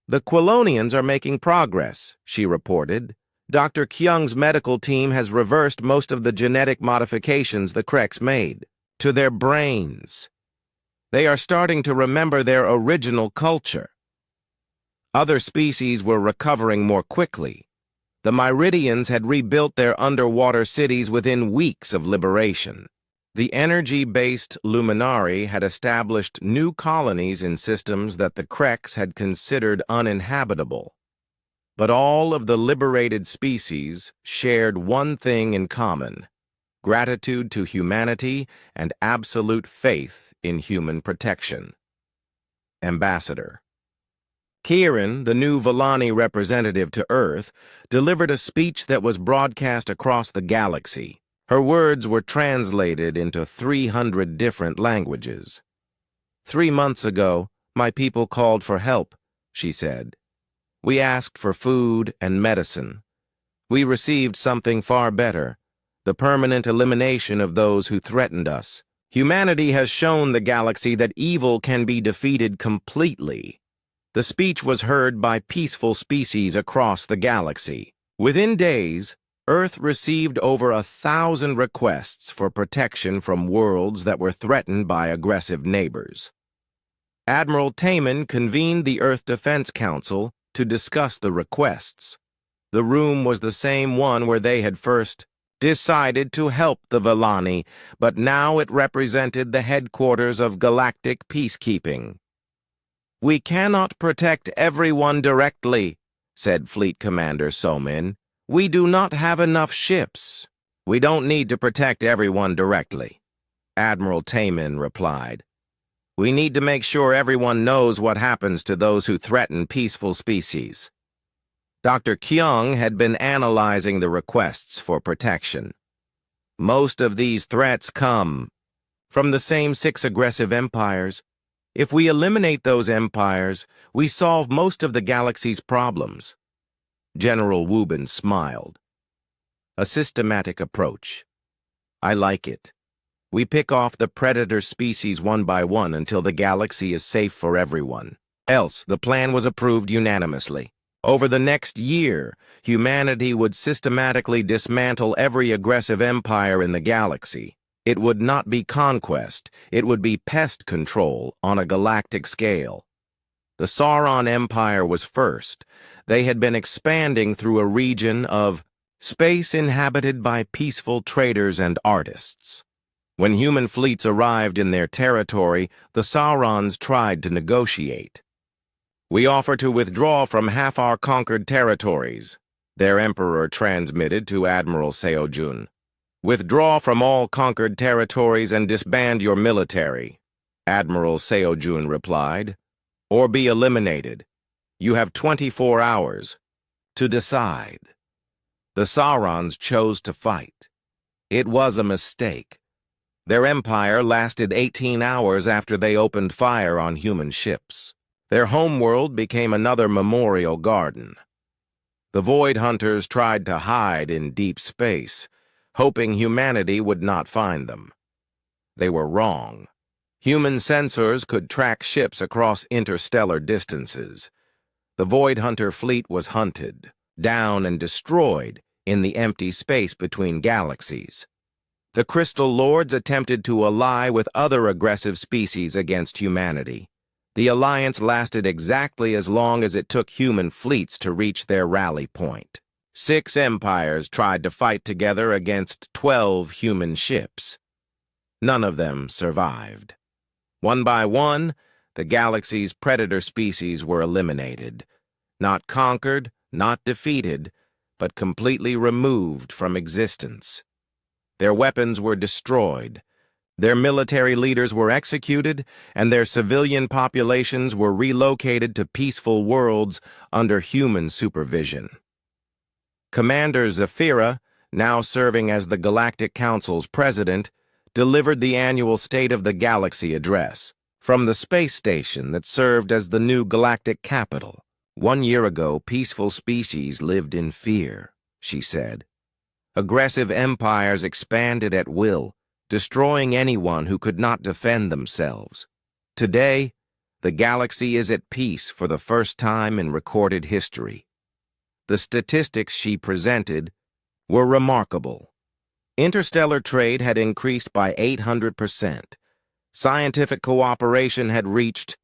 The Quilonians are making progress, she reported. Dr. Kyung's medical team has reversed most of the genetic modifications the Krex made to their brains. They are starting to remember their original culture. Other species were recovering more quickly. The Meridians had rebuilt their underwater cities within weeks of liberation. The energy-based Luminari had established new colonies in systems that the Krex had considered uninhabitable. But all of the liberated species shared one thing in common: gratitude to humanity and absolute faith in human protection. Ambassador. Kieran, the new Villani representative to Earth, delivered a speech that was broadcast across the galaxy. Her words were translated into 300 different languages. 3 months ago, my people called for help, she said. We asked for food and medicine. We received something far better: the permanent elimination of those who threatened us. Humanity has shown the galaxy that evil can be defeated completely. The speech was heard by peaceful species across the galaxy. Within days, Earth received over 1,000 requests for protection from worlds that were threatened by aggressive neighbors. Admiral Taman convened the Earth Defense Council to discuss the requests. The room was the same one where they had first decided to help the Vellani, but now it represented the headquarters of galactic peacekeeping. "We cannot protect everyone directly," said Fleet Commander Somin. "We do not have enough ships." "We don't need to protect everyone directly," Admiral Taman replied. "We need to make sure everyone knows what happens to those who threaten peaceful species." Dr. Kyung had been analyzing the requests for protection. "Most of these threats come from the same 6 aggressive empires. If we eliminate those empires, we solve most of the galaxy's problems." General Wubin smiled. "A systematic approach. I like it. We pick off the predator species one by one until the galaxy is safe for everyone. Else, the plan was approved unanimously. Over the next year, humanity would systematically dismantle every aggressive empire in the galaxy. It would not be conquest, it would be pest control on a galactic scale. The Sauron Empire was first. They had been expanding through a region of space inhabited by peaceful traders and artists. When human fleets arrived in their territory, the Saurons tried to negotiate. "We offer to withdraw from half our conquered territories," their emperor transmitted to Admiral Seojun. "Withdraw from all conquered territories and disband your military," Admiral Seojun replied, "or be eliminated. You have 24 hours to decide." The Saurons chose to fight. It was a mistake. Their empire lasted 18 hours after they opened fire on human ships. Their homeworld became another memorial garden. The Void Hunters tried to hide in deep space, hoping humanity would not find them. They were wrong. Human sensors could track ships across interstellar distances. The Void Hunter fleet was hunted, down and destroyed in the empty space between galaxies. The Crystal Lords attempted to ally with other aggressive species against humanity. The alliance lasted exactly as long as it took human fleets to reach their rally point. 6 empires tried to fight together against 12 human ships. None of them survived. One by one, the galaxy's predator species were eliminated. Not conquered, not defeated, but completely removed from existence. Their weapons were destroyed. Their military leaders were executed, and their civilian populations were relocated to peaceful worlds under human supervision. Commander Zafira, now serving as the Galactic Council's president, delivered the annual State of the Galaxy address from the space station that served as the new galactic capital. "1 year ago, peaceful species lived in fear," she said. "Aggressive empires expanded at will, destroying anyone who could not defend themselves. Today, the galaxy is at peace for the first time in recorded history." The statistics she presented were remarkable. Interstellar trade had increased by 800%. Scientific cooperation had reached